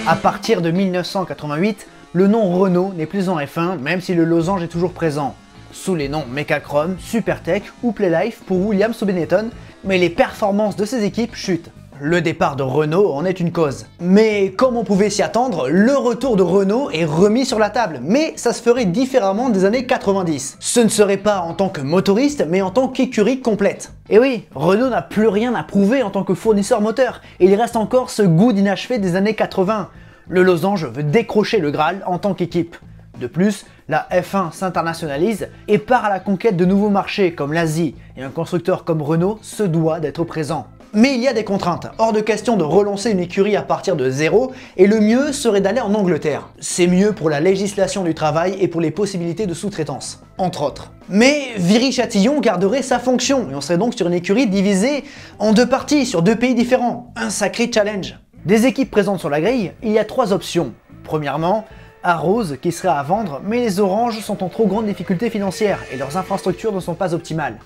À partir de 1988, le nom Renault n'est plus en F1, même si le losange est toujours présent, sous les noms Mecachrome, Supertech ou Playlife pour Williams ou Benetton, mais les performances de ces équipes chutent. Le départ de Renault en est une cause. Mais comme on pouvait s'y attendre, le retour de Renault est remis sur la table, mais ça se ferait différemment des années 90. Ce ne serait pas en tant que motoriste, mais en tant qu'écurie complète. Et oui, Renault n'a plus rien à prouver en tant que fournisseur moteur, et il reste encore ce goût d'inachevé des années 80. Le losange veut décrocher le Graal en tant qu'équipe. De plus, la F1 s'internationalise et part à la conquête de nouveaux marchés comme l'Asie, et un constructeur comme Renault se doit d'être présent. Mais il y a des contraintes, hors de question de relancer une écurie à partir de zéro, et le mieux serait d'aller en Angleterre. C'est mieux pour la législation du travail et pour les possibilités de sous-traitance, entre autres. Mais Viry-Châtillon garderait sa fonction, et on serait donc sur une écurie divisée en deux parties, sur deux pays différents. Un sacré challenge. Des équipes présentes sur la grille, il y a trois options. Premièrement, Arrows qui serait à vendre, mais les Oranges sont en trop grande difficulté financière et leurs infrastructures ne sont pas optimales.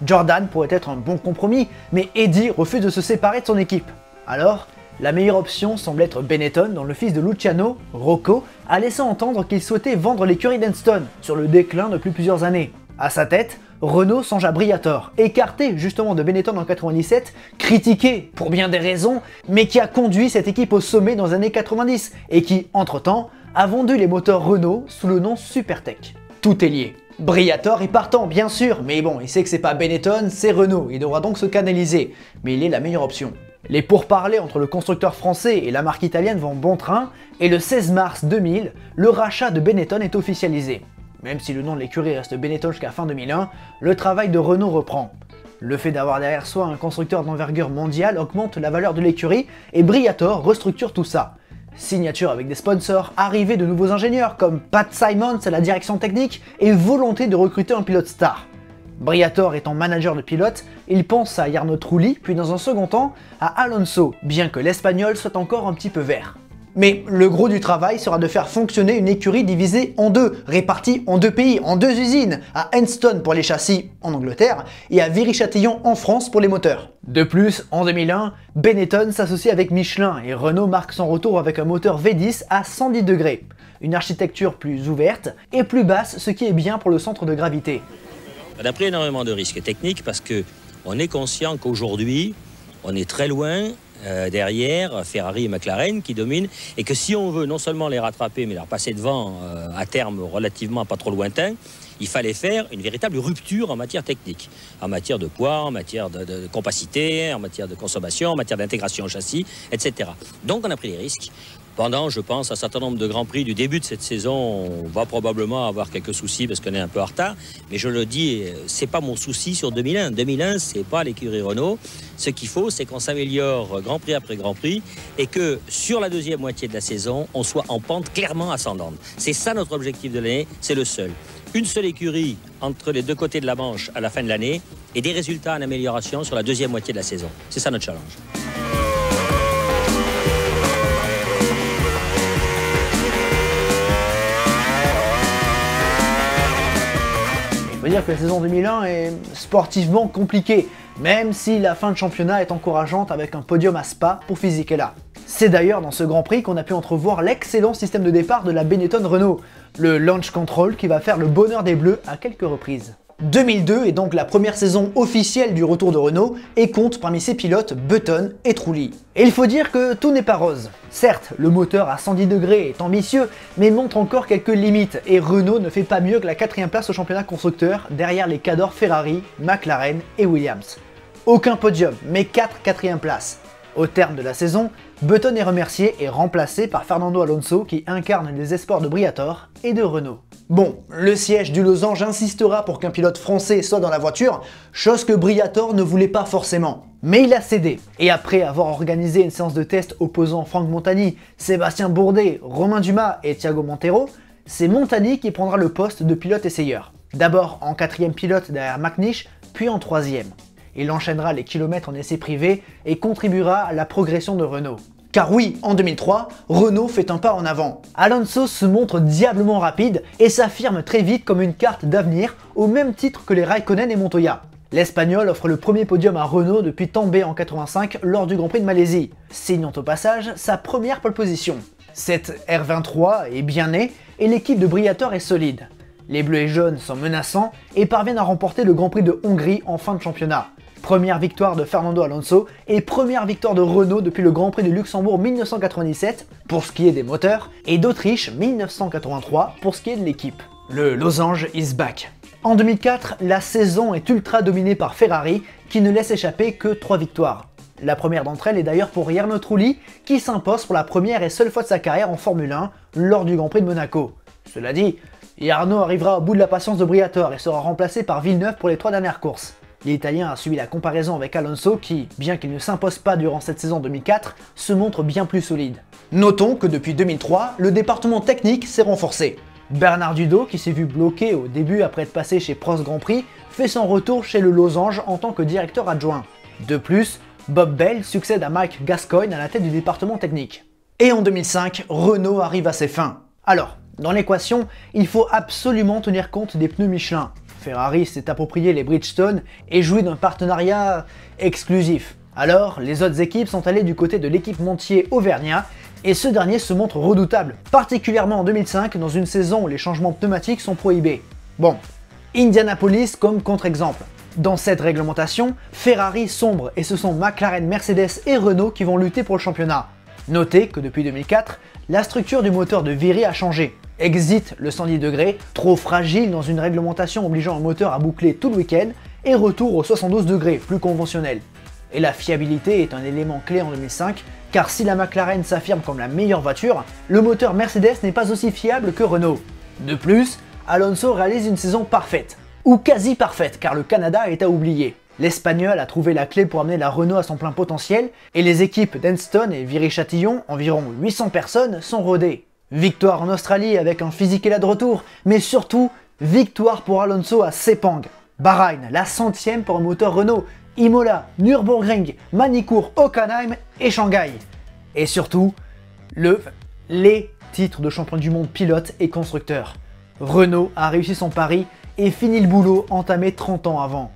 Jordan pourrait être un bon compromis, mais Eddie refuse de se séparer de son équipe. Alors, la meilleure option semble être Benetton, dont le fils de Luciano, Rocco, a laissé entendre qu'il souhaitait vendre l'écurie d'Enston, sur le déclin depuis plusieurs années. À sa tête, Renault songe à Briatore, écarté justement de Benetton en 97, critiqué pour bien des raisons, mais qui a conduit cette équipe au sommet dans les années 90, et qui, entre-temps, a vendu les moteurs Renault sous le nom Supertech. Tout est lié. Briatore est partant, bien sûr, mais bon, il sait que c'est pas Benetton, c'est Renault, il devra donc se canaliser, mais il est la meilleure option. Les pourparlers entre le constructeur français et la marque italienne vont bon train, et le 16 mars 2000, le rachat de Benetton est officialisé. Même si le nom de l'écurie reste Benetton jusqu'à fin 2001, le travail de Renault reprend. Le fait d'avoir derrière soi un constructeur d'envergure mondiale augmente la valeur de l'écurie, et Briatore restructure tout ça. Signature avec des sponsors, arrivée de nouveaux ingénieurs comme Pat Simons à la direction technique et volonté de recruter un pilote star. Briatore étant manager de pilote, il pense à Jarno Trulli, puis dans un second temps à Alonso, bien que l'espagnol soit encore un petit peu vert. Mais le gros du travail sera de faire fonctionner une écurie divisée en deux, répartie en deux pays, en deux usines, à Enston pour les châssis en Angleterre et à Viry-Châtillon en France pour les moteurs. De plus, en 2001, Benetton s'associe avec Michelin et Renault marque son retour avec un moteur V10 à 110 degrés, une architecture plus ouverte et plus basse, ce qui est bien pour le centre de gravité. On a pris énormément de risques techniques parce qu'on est conscient qu'aujourd'hui, on est très loin derrière Ferrari et McLaren qui dominent et que si on veut non seulement les rattraper mais leur passer devant à terme relativement pas trop lointain, il fallait faire une véritable rupture en matière technique, en matière de poids, en matière de compacité, en matière de consommation, en matière d'intégration au châssis, etc. Donc on a pris des risques. Pendant, je pense, un certain nombre de Grands Prix du début de cette saison, on va probablement avoir quelques soucis parce qu'on est un peu en retard. Mais je le dis, c'est pas mon souci sur 2001. 2001, c'est pas l'écurie Renault. Ce qu'il faut, c'est qu'on s'améliore Grand Prix après Grand Prix et que sur la deuxième moitié de la saison, on soit en pente clairement ascendante. C'est ça notre objectif de l'année, c'est le seul. Une seule écurie entre les deux côtés de la Manche à la fin de l'année et des résultats en amélioration sur la deuxième moitié de la saison. C'est ça notre challenge. On peut dire que la saison 2001 est sportivement compliquée, même si la fin de championnat est encourageante avec un podium à Spa pour Fisichella. C'est d'ailleurs dans ce Grand Prix qu'on a pu entrevoir l'excellent système de départ de la Benetton Renault, le Launch Control qui va faire le bonheur des Bleus à quelques reprises. 2002 est donc la première saison officielle du retour de Renault et compte parmi ses pilotes Button et Trulli. Et il faut dire que tout n'est pas rose. Certes, le moteur à 110 degrés est ambitieux, mais montre encore quelques limites et Renault ne fait pas mieux que la 4ème place au championnat constructeur derrière les cadors Ferrari, McLaren et Williams. Aucun podium, mais 4 4e places. Au terme de la saison, Button est remercié et remplacé par Fernando Alonso qui incarne les espoirs de Briatore et de Renault. Bon, le siège du losange insistera pour qu'un pilote français soit dans la voiture, chose que Briatore ne voulait pas forcément. Mais il a cédé, et après avoir organisé une séance de test opposant Franck Montagny, Sébastien Bourdet, Romain Dumas et Thiago Montero, c'est Montagny qui prendra le poste de pilote essayeur. D'abord en 4e pilote derrière McNish, puis en 3e. Il enchaînera les kilomètres en essai privé et contribuera à la progression de Renault. Car oui, en 2003, Renault fait un pas en avant. Alonso se montre diablement rapide et s'affirme très vite comme une carte d'avenir au même titre que les Raikkonen et Montoya. L'Espagnol offre le premier podium à Renault depuis Tambay en 85 lors du Grand Prix de Malaisie, signant au passage sa première pole position. Cette R23 est bien née et l'équipe de Briatore est solide. Les bleus et jaunes sont menaçants et parviennent à remporter le Grand Prix de Hongrie en fin de championnat. Première victoire de Fernando Alonso et première victoire de Renault depuis le Grand Prix de Luxembourg 1997 pour ce qui est des moteurs et d'Autriche 1983 pour ce qui est de l'équipe. Le losange is back. En 2004, la saison est ultra dominée par Ferrari qui ne laisse échapper que 3 victoires. La première d'entre elles est d'ailleurs pour Jarno Trulli qui s'impose pour la première et seule fois de sa carrière en Formule 1 lors du Grand Prix de Monaco. Cela dit, Jarno arrivera au bout de la patience de Briatore et sera remplacé par Villeneuve pour les 3 dernières courses. L'Italien a suivi la comparaison avec Alonso qui, bien qu'il ne s'impose pas durant cette saison 2004, se montre bien plus solide. Notons que depuis 2003, le département technique s'est renforcé. Bernard Dudot, qui s'est vu bloqué au début après être passé chez Prost Grand Prix, fait son retour chez le Losange en tant que directeur adjoint. De plus, Bob Bell succède à Mike Gascoigne à la tête du département technique. Et en 2005, Renault arrive à ses fins. Alors, dans l'équation, il faut absolument tenir compte des pneus Michelin. Ferrari s'est approprié les Bridgestone et jouit d'un partenariat exclusif. Alors, les autres équipes sont allées du côté de l'équipementier auvergnat et ce dernier se montre redoutable, particulièrement en 2005 dans une saison où les changements pneumatiques sont prohibés. Bon, Indianapolis comme contre-exemple. Dans cette réglementation, Ferrari sombre et ce sont McLaren, Mercedes et Renault qui vont lutter pour le championnat. Notez que depuis 2004, la structure du moteur de Viry a changé. Exit le 110 degrés, trop fragile dans une réglementation obligeant un moteur à boucler tout le week-end, et retour au 72 degrés, plus conventionnel. Et la fiabilité est un élément clé en 2005, car si la McLaren s'affirme comme la meilleure voiture, le moteur Mercedes n'est pas aussi fiable que Renault. De plus, Alonso réalise une saison parfaite, ou quasi parfaite, car le Canada est à oublier. L'Espagnol a trouvé la clé pour amener la Renault à son plein potentiel, et les équipes d'Enston et Viry-Châtillon, environ 800 personnes, sont rodées. Victoire en Australie avec un Fisichella de retour, mais surtout, victoire pour Alonso à Sepang. Bahreïn, la 100e pour un moteur Renault, Imola, Nürburgring, Manicourt, Hockenheim et Shanghai. Et surtout, les titres de champion du monde pilote et constructeur. Renault a réussi son pari et fini le boulot entamé 30 ans avant.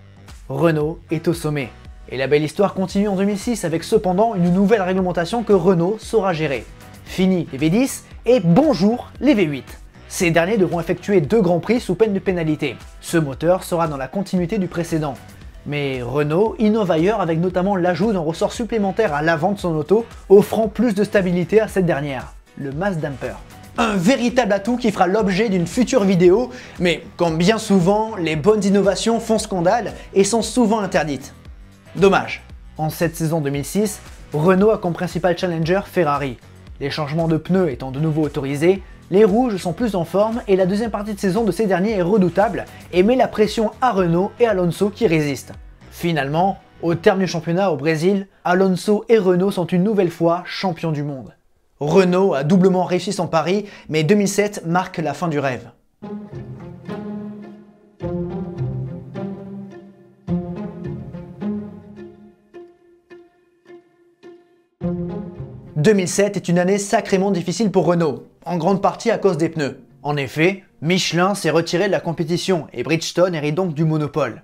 Renault est au sommet. Et la belle histoire continue en 2006 avec cependant une nouvelle réglementation que Renault saura gérer. Fini les V10 et bonjour les V8. Ces derniers devront effectuer 2 grands prix sous peine de pénalité. Ce moteur sera dans la continuité du précédent. Mais Renault innove ailleurs avec notamment l'ajout d'un ressort supplémentaire à l'avant de son auto, offrant plus de stabilité à cette dernière, le mass damper. Un véritable atout qui fera l'objet d'une future vidéo, mais comme bien souvent, les bonnes innovations font scandale et sont souvent interdites. Dommage. En cette saison 2006, Renault a comme principal challenger Ferrari. Les changements de pneus étant de nouveau autorisés, les rouges sont plus en forme et la deuxième partie de saison de ces derniers est redoutable et met la pression à Renault et Alonso qui résistent. Finalement, au terme du championnat au Brésil, Alonso et Renault sont une nouvelle fois champions du monde. Renault a doublement réussi son pari, mais 2007 marque la fin du rêve. « 2007 est une année sacrément difficile pour Renault, en grande partie à cause des pneus. En effet, Michelin s'est retiré de la compétition et Bridgestone hérite donc du monopole.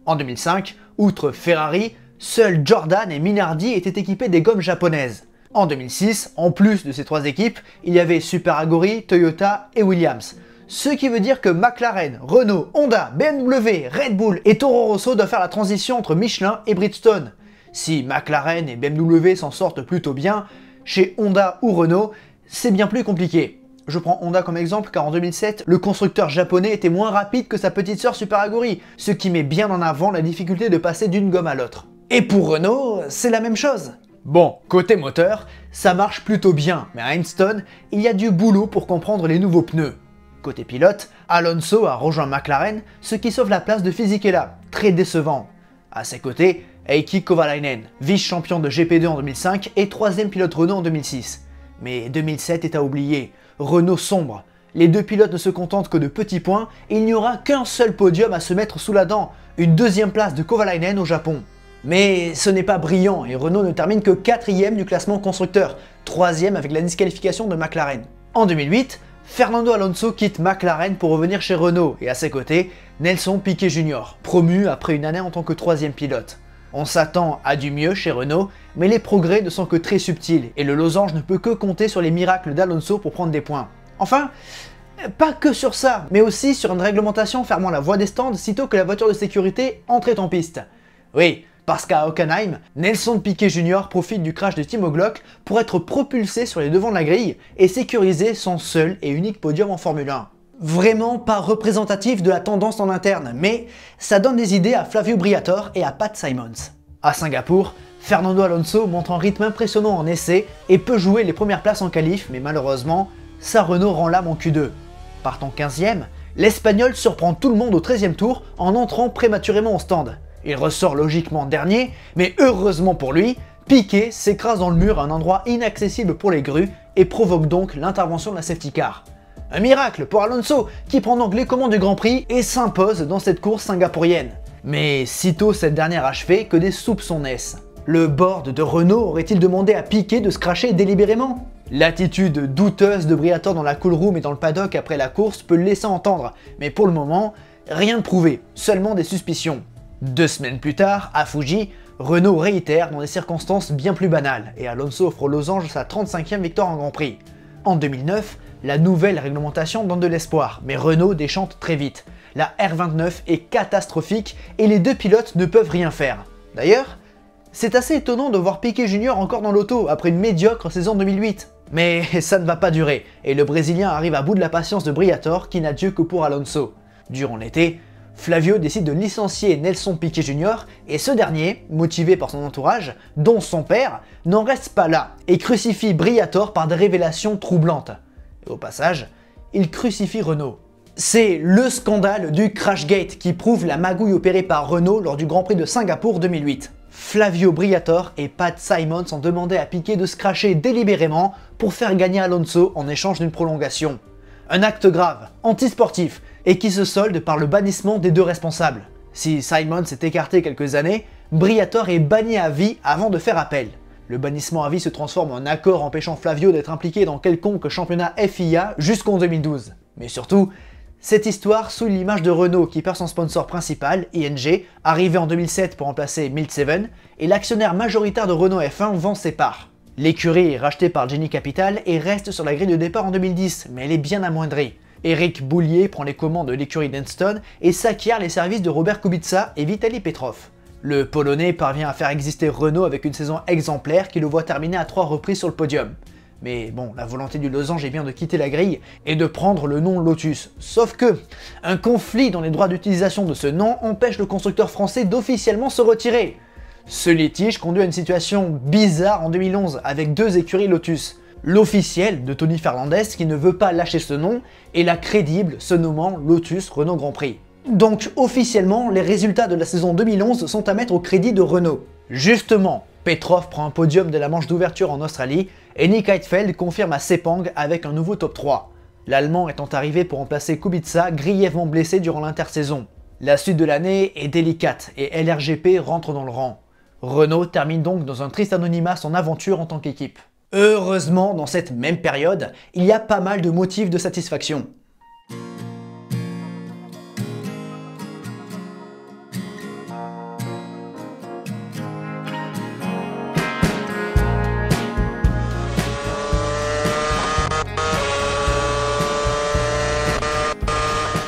En 2005, outre Ferrari, seuls Jordan et Minardi étaient équipés des gommes japonaises. En 2006, en plus de ces 3 équipes, il y avait Super Aguri, Toyota et Williams. Ce qui veut dire que McLaren, Renault, Honda, BMW, Red Bull et Toro Rosso doivent faire la transition entre Michelin et Bridgestone. Si McLaren et BMW s'en sortent plutôt bien, chez Honda ou Renault, c'est bien plus compliqué. Je prends Honda comme exemple car en 2007, le constructeur japonais était moins rapide que sa petite sœur Super Aguri, ce qui met bien en avant la difficulté de passer d'une gomme à l'autre. Et pour Renault, c'est la même chose. Bon, côté moteur, ça marche plutôt bien, mais à Hindstone, il y a du boulot pour comprendre les nouveaux pneus. Côté pilote, Alonso a rejoint McLaren, ce qui sauve la place de Fisichella, très décevant. À ses côtés, Heikki Kovalainen, vice-champion de GP2 en 2005 et 3e pilote Renault en 2006. Mais 2007 est à oublier, Renault sombre. Les 2 pilotes ne se contentent que de petits points et il n'y aura qu'un seul podium à se mettre sous la dent, une 2e place de Kovalainen au Japon. Mais ce n'est pas brillant et Renault ne termine que 4e du classement constructeur, 3e avec la disqualification de McLaren. En 2008, Fernando Alonso quitte McLaren pour revenir chez Renault et à ses côtés, Nelson Piquet Jr., promu après une année en tant que 3e pilote. On s'attend à du mieux chez Renault, mais les progrès ne sont que très subtils et le losange ne peut que compter sur les miracles d'Alonso pour prendre des points. Enfin, pas que sur ça, mais aussi sur une réglementation fermant la voie des stands sitôt que la voiture de sécurité entrait en piste. Oui, parce qu'à Hockenheim, Nelson Piquet Jr. profite du crash de Timo Glock pour être propulsé sur les devants de la grille et sécuriser son seul et unique podium en Formule 1. Vraiment pas représentatif de la tendance en interne, mais ça donne des idées à Flavio Briatore et à Pat Symonds. À Singapour, Fernando Alonso montre un rythme impressionnant en essai et peut jouer les premières places en qualif, mais malheureusement, sa Renault rend l'âme en Q2. Partant 15e, l'Espagnol surprend tout le monde au 13e tour en entrant prématurément au stand. Il ressort logiquement dernier, mais heureusement pour lui, Piquet s'écrase dans le mur à un endroit inaccessible pour les grues et provoque donc l'intervention de la safety car. Un miracle pour Alonso qui prend donc les commandes du Grand Prix et s'impose dans cette course singapourienne. Mais sitôt cette dernière achevée que des soupçons naissent. Le board de Renault aurait-il demandé à Piquet de se cracher délibérément? L'attitude douteuse de Briatore dans la cool room et dans le paddock après la course peut le laisser entendre, mais pour le moment, rien de prouvé, seulement des suspicions. 2 semaines plus tard, à Fuji, Renault réitère dans des circonstances bien plus banales et Alonso offre aux losanges sa 35e victoire en Grand Prix. En 2009, la nouvelle réglementation donne de l'espoir, mais Renault déchante très vite. La R29 est catastrophique et les 2 pilotes ne peuvent rien faire. D'ailleurs, c'est assez étonnant de voir Piquet Jr. encore dans l'auto après une médiocre saison 2008. Mais ça ne va pas durer, et le Brésilien arrive à bout de la patience de Briatore qui n'a Dieu que pour Alonso. Durant l'été, Flavio décide de licencier Nelson Piquet Jr. et ce dernier, motivé par son entourage, dont son père, n'en reste pas là et crucifie Briatore par des révélations troublantes. Et au passage, il crucifie Renault. C'est le scandale du Crashgate qui prouve la magouille opérée par Renault lors du Grand Prix de Singapour 2008. Flavio Briatore et Pat Symonds ont demandé à Piquet de se crasher délibérément pour faire gagner Alonso en échange d'une prolongation. Un acte grave, antisportif, et qui se solde par le bannissement des 2 responsables. Si Symonds s'est écarté quelques années, Briatore est banni à vie avant de faire appel. Le bannissement à vie se transforme en accord empêchant Flavio d'être impliqué dans quelconque championnat FIA jusqu'en 2012. Mais surtout, cette histoire souille l'image de Renault qui perd son sponsor principal, ING, arrivé en 2007 pour remplacer Milt7, et l'actionnaire majoritaire de Renault F1 vend ses parts. L'écurie est rachetée par Genie Capital et reste sur la grille de départ en 2010, mais elle est bien amoindrie. Eric Boulier prend les commandes de l'écurie d'Enston et s'acquiert les services de Robert Kubica et Vitaly Petrov. Le Polonais parvient à faire exister Renault avec une saison exemplaire qui le voit terminer à 3 reprises sur le podium. Mais bon, la volonté du losange est bien de quitter la grille et de prendre le nom Lotus. Sauf que, un conflit dans les droits d'utilisation de ce nom empêche le constructeur français d'officiellement se retirer. Ce litige conduit à une situation bizarre en 2011 avec 2 écuries Lotus. L'officiel de Tony Fernandez qui ne veut pas lâcher ce nom et la crédible se nommant Lotus Renault Grand Prix. Donc officiellement, les résultats de la saison 2011 sont à mettre au crédit de Renault. Justement, Petrov prend un podium de la manche d'ouverture en Australie et Nick Heidfeld confirme à Sepang avec un nouveau top 3. L'Allemand étant arrivé pour remplacer Kubica, grièvement blessé durant l'intersaison. La suite de l'année est délicate et LRGP rentre dans le rang. Renault termine donc dans un triste anonymat son aventure en tant qu'équipe. Heureusement, dans cette même période, il y a pas mal de motifs de satisfaction.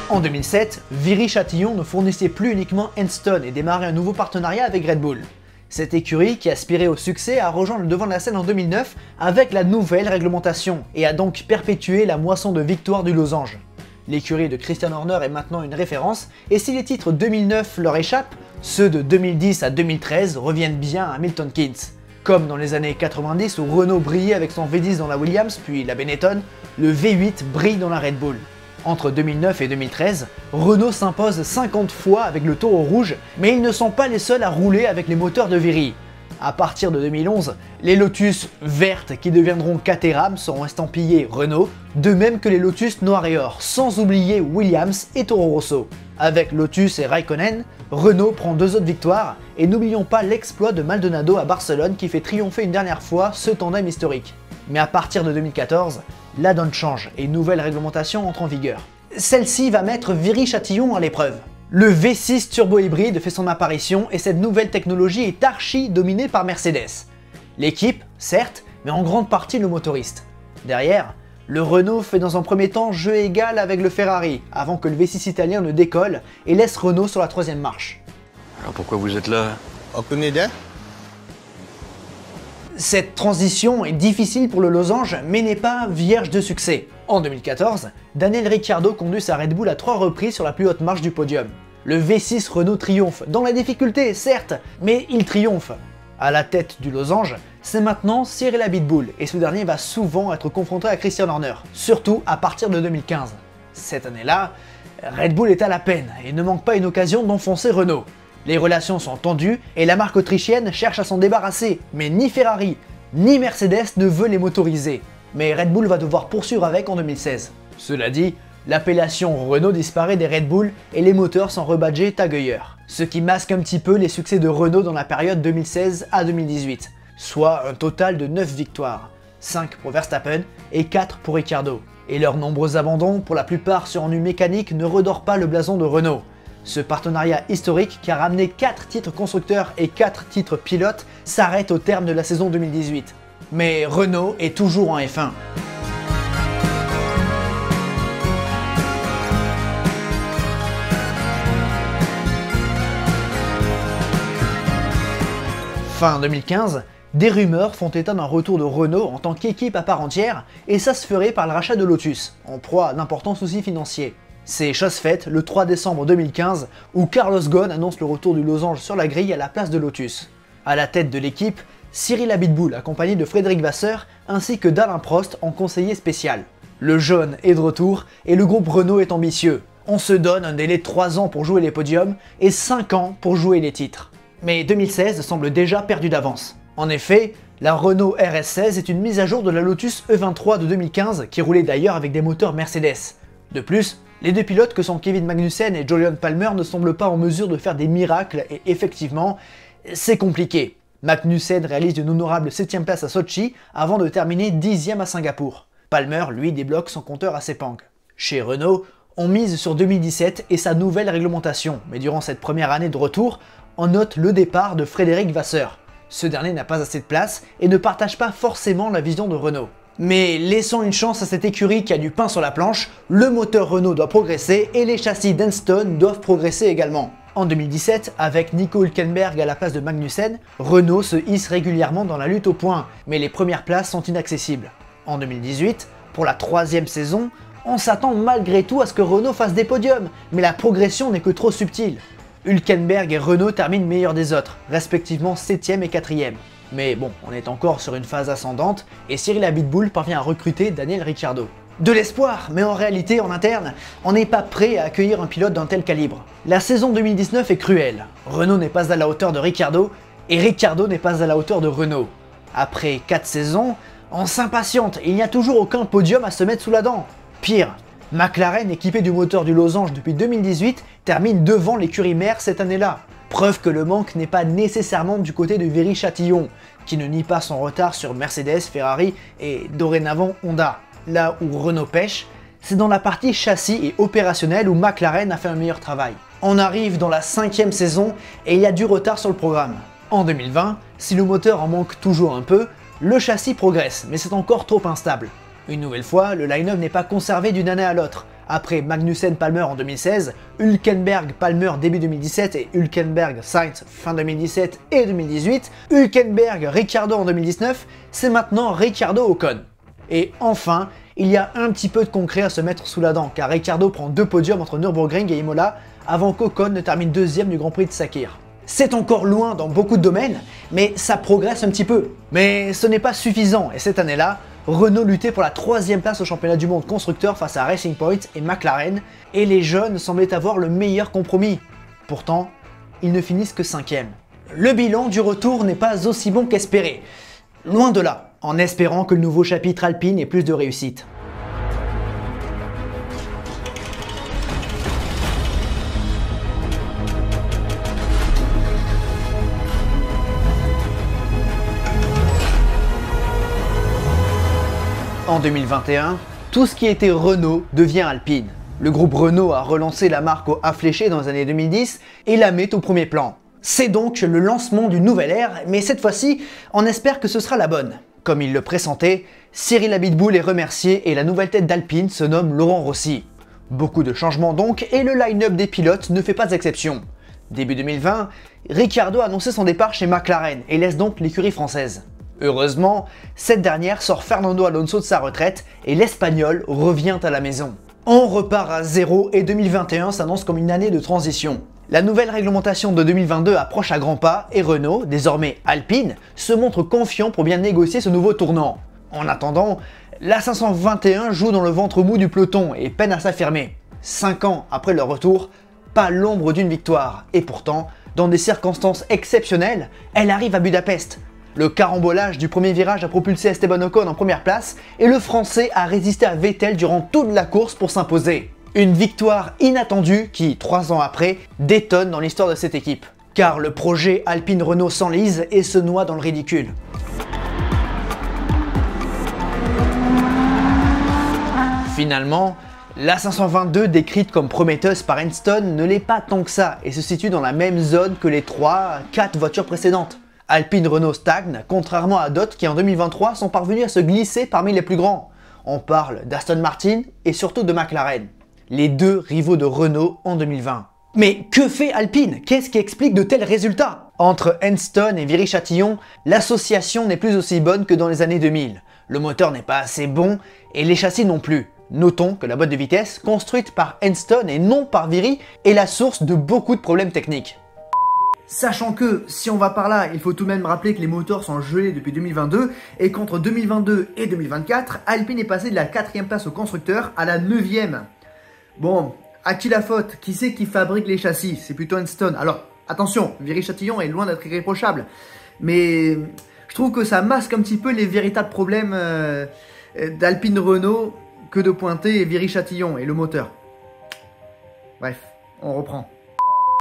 En 2007, Viry-Châtillon ne fournissait plus uniquement Enston et démarrait un nouveau partenariat avec Red Bull. Cette écurie, qui aspirait au succès, a rejoint le devant de la scène en 2009 avec la nouvelle réglementation et a donc perpétué la moisson de victoires du losange. L'écurie de Christian Horner est maintenant une référence et si les titres 2009 leur échappent, ceux de 2010 à 2013 reviennent bien à Milton Keynes. Comme dans les années 90 où Renault brillait avec son V10 dans la Williams puis la Benetton, le V8 brille dans la Red Bull. Entre 2009 et 2013, Renault s'impose 50 fois avec le taureau rouge, mais ils ne sont pas les seuls à rouler avec les moteurs de Viry. À partir de 2011, les Lotus vertes qui deviendront Caterham seront estampillés Renault, de même que les Lotus noir et or, sans oublier Williams et Toro Rosso. Avec Lotus et Raikkonen, Renault prend 2 autres victoires, et n'oublions pas l'exploit de Maldonado à Barcelone qui fait triompher une dernière fois ce tandem historique. Mais à partir de 2014, la donne change et une nouvelle réglementation entre en vigueur. Celle-ci va mettre Viry-Châtillon à l'épreuve. Le V6 turbo-hybride fait son apparition et cette nouvelle technologie est archi dominée par Mercedes. L'équipe, certes, mais en grande partie le motoriste. Derrière, le Renault fait dans un premier temps jeu égal avec le Ferrari, avant que le V6 italien ne décolle et laisse Renault sur la 3e marche. Alors pourquoi vous êtes là? Aucune idée. Cette transition est difficile pour le losange, mais n'est pas vierge de succès. En 2014, Daniel Ricciardo conduit sa Red Bull à 3 reprises sur la plus haute marche du podium. Le V6 Renault triomphe, dans la difficulté certes, mais il triomphe. À la tête du losange, c'est maintenant Cyril Abiteboul, et ce dernier va souvent être confronté à Christian Horner, surtout à partir de 2015. Cette année-là, Red Bull est à la peine, et ne manque pas une occasion d'enfoncer Renault. Les relations sont tendues et la marque autrichienne cherche à s'en débarrasser, mais ni Ferrari, ni Mercedes ne veut les motoriser. Mais Red Bull va devoir poursuivre avec en 2016. Cela dit, l'appellation Renault disparaît des Red Bull et les moteurs sont rebadgés Tag Heuer, ce qui masque un petit peu les succès de Renault dans la période 2016 à 2018, soit un total de 9 victoires, 5 pour Verstappen et 4 pour Ricciardo. Et leurs nombreux abandons, pour la plupart sur ennui mécanique, ne redorent pas le blason de Renault. Ce partenariat historique qui a ramené 4 titres constructeurs et 4 titres pilotes s'arrête au terme de la saison 2018. Mais Renault est toujours en F1. Fin 2015, des rumeurs font état d'un retour de Renault en tant qu'équipe à part entière, et ça se ferait par le rachat de Lotus, en proie à d'importants soucis financiers. C'est chose faite le 3 décembre 2015 où Carlos Ghosn annonce le retour du losange sur la grille à la place de Lotus. À la tête de l'équipe, Cyril Abiteboul accompagné de Frédéric Vasseur ainsi que d'Alain Prost en conseiller spécial. Le jaune est de retour et le groupe Renault est ambitieux. On se donne un délai de 3 ans pour jouer les podiums et 5 ans pour jouer les titres. Mais 2016 semble déjà perdu d'avance. En effet, la Renault RS16 est une mise à jour de la Lotus E23 de 2015 qui roulait d'ailleurs avec des moteurs Mercedes. De plus, les 2 pilotes que sont Kevin Magnussen et Jolyon Palmer ne semblent pas en mesure de faire des miracles et effectivement, c'est compliqué. Magnussen réalise une honorable 7ème place à Sochi avant de terminer 10ème à Singapour. Palmer, lui, débloque son compteur à Sepang. Chez Renault, on mise sur 2017 et sa nouvelle réglementation, mais durant cette première année de retour, on note le départ de Frédéric Vasseur. Ce dernier n'a pas assez de place et ne partage pas forcément la vision de Renault. Mais laissant une chance à cette écurie qui a du pain sur la planche, le moteur Renault doit progresser et les châssis d'Enston doivent progresser également. En 2017, avec Nico Hülkenberg à la place de Magnussen, Renault se hisse régulièrement dans la lutte au point, mais les premières places sont inaccessibles. En 2018, pour la 3e saison, on s'attend malgré tout à ce que Renault fasse des podiums, mais la progression n'est que trop subtile. Hülkenberg et Renault terminent meilleurs des autres, respectivement 7e et 4e. Mais bon, on est encore sur une phase ascendante, et Cyril Abiteboul parvient à recruter Daniel Ricciardo. De l'espoir, mais en réalité, en interne, on n'est pas prêt à accueillir un pilote d'un tel calibre. La saison 2019 est cruelle. Renault n'est pas à la hauteur de Ricciardo, et Ricciardo n'est pas à la hauteur de Renault. Après 4 saisons, on s'impatiente et il n'y a toujours aucun podium à se mettre sous la dent. Pire, McLaren, équipé du moteur du losange depuis 2018, termine devant l'écurie mère cette année-là. Preuve que le manque n'est pas nécessairement du côté de Viry-Châtillon, qui ne nie pas son retard sur Mercedes, Ferrari et dorénavant Honda. Là où Renault pêche, c'est dans la partie châssis et opérationnel où McLaren a fait un meilleur travail. On arrive dans la 5e saison et il y a du retard sur le programme. En 2020, si le moteur en manque toujours un peu, le châssis progresse, mais c'est encore trop instable. Une nouvelle fois, le line-up n'est pas conservé d'une année à l'autre. Après Magnussen-Palmer en 2016, Hülkenberg-Palmer début 2017 et Hülkenberg-Sainz fin 2017 et 2018, Hülkenberg-Ricciardo en 2019, c'est maintenant Ricciardo-Ocon. Et enfin, il y a un petit peu de concret à se mettre sous la dent, car Ricciardo prend 2 podiums entre Nürburgring et Imola, avant qu'Ocon ne termine 2e du Grand Prix de Sakhir. C'est encore loin dans beaucoup de domaines, mais ça progresse un petit peu. Mais ce n'est pas suffisant, et cette année-là, Renault luttait pour la 3e place au championnat du monde constructeur face à Racing Point et McLaren, et les jeunes semblaient avoir le meilleur compromis. Pourtant, ils ne finissent que 5e. Le bilan du retour n'est pas aussi bon qu'espéré. Loin de là, en espérant que le nouveau chapitre Alpine ait plus de réussite. En 2021, tout ce qui était Renault devient Alpine. Le groupe Renault a relancé la marque au A fléché dans les années 2010 et la met au premier plan. C'est donc le lancement d'une nouvelle ère, mais cette fois-ci, on espère que ce sera la bonne. Comme il le pressentait, Cyril Abiteboul est remercié et la nouvelle tête d'Alpine se nomme Laurent Rossi. Beaucoup de changements donc, et le line-up des pilotes ne fait pas exception. Début 2020, Ricciardo a annoncé son départ chez McLaren et laisse donc l'écurie française. Heureusement, cette dernière sort Fernando Alonso de sa retraite et l'Espagnol revient à la maison. On repart à zéro et 2021 s'annonce comme une année de transition. La nouvelle réglementation de 2022 approche à grands pas et Renault, désormais Alpine, se montre confiant pour bien négocier ce nouveau tournant. En attendant, la 521 joue dans le ventre mou du peloton et peine à s'affirmer. 5 ans après leur retour, pas l'ombre d'une victoire. Et pourtant, dans des circonstances exceptionnelles, elle arrive à Budapest. Le carambolage du premier virage a propulsé Esteban Ocon en première place et le Français a résisté à Vettel durant toute la course pour s'imposer. Une victoire inattendue qui, 3 ans après, détonne dans l'histoire de cette équipe. Car le projet Alpine-Renault s'enlise et se noie dans le ridicule. Finalement, la 522 décrite comme prometteuse par Enstone ne l'est pas tant que ça et se situe dans la même zone que les 3-4 voitures précédentes. Alpine-Renault stagne, contrairement à d'autres qui en 2023 sont parvenus à se glisser parmi les plus grands. On parle d'Aston Martin et surtout de McLaren, les deux rivaux de Renault en 2020. Mais que fait Alpine? Qu'est-ce qui explique de tels résultats? Entre Enstone et Viry-Châtillon, l'association n'est plus aussi bonne que dans les années 2000. Le moteur n'est pas assez bon et les châssis non plus. Notons que la boîte de vitesse, construite par Enstone et non par Viry, est la source de beaucoup de problèmes techniques. Sachant que, si on va par là, il faut tout de même rappeler que les moteurs sont gelés depuis 2022 et qu'entre 2022 et 2024, Alpine est passé de la 4e place au constructeur à la 9e. Bon, à qui la faute? Qui c'est qui fabrique les châssis? C'est plutôt Enstone. Alors, attention, Viry-Châtillon est loin d'être irréprochable, mais je trouve que ça masque un petit peu les véritables problèmes d'Alpine Renault que de pointer Viry-Châtillon et le moteur. Bref, on reprend.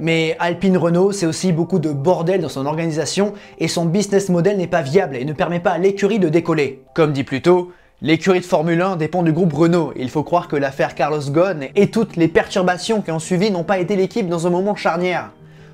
Mais Alpine Renault, c'est aussi beaucoup de bordel dans son organisation et son business model n'est pas viable et ne permet pas à l'écurie de décoller. Comme dit plus tôt, l'écurie de Formule 1 dépend du groupe Renault et il faut croire que l'affaire Carlos Ghosn et toutes les perturbations qui ont suivi n'ont pas aidé l'équipe dans un moment charnière,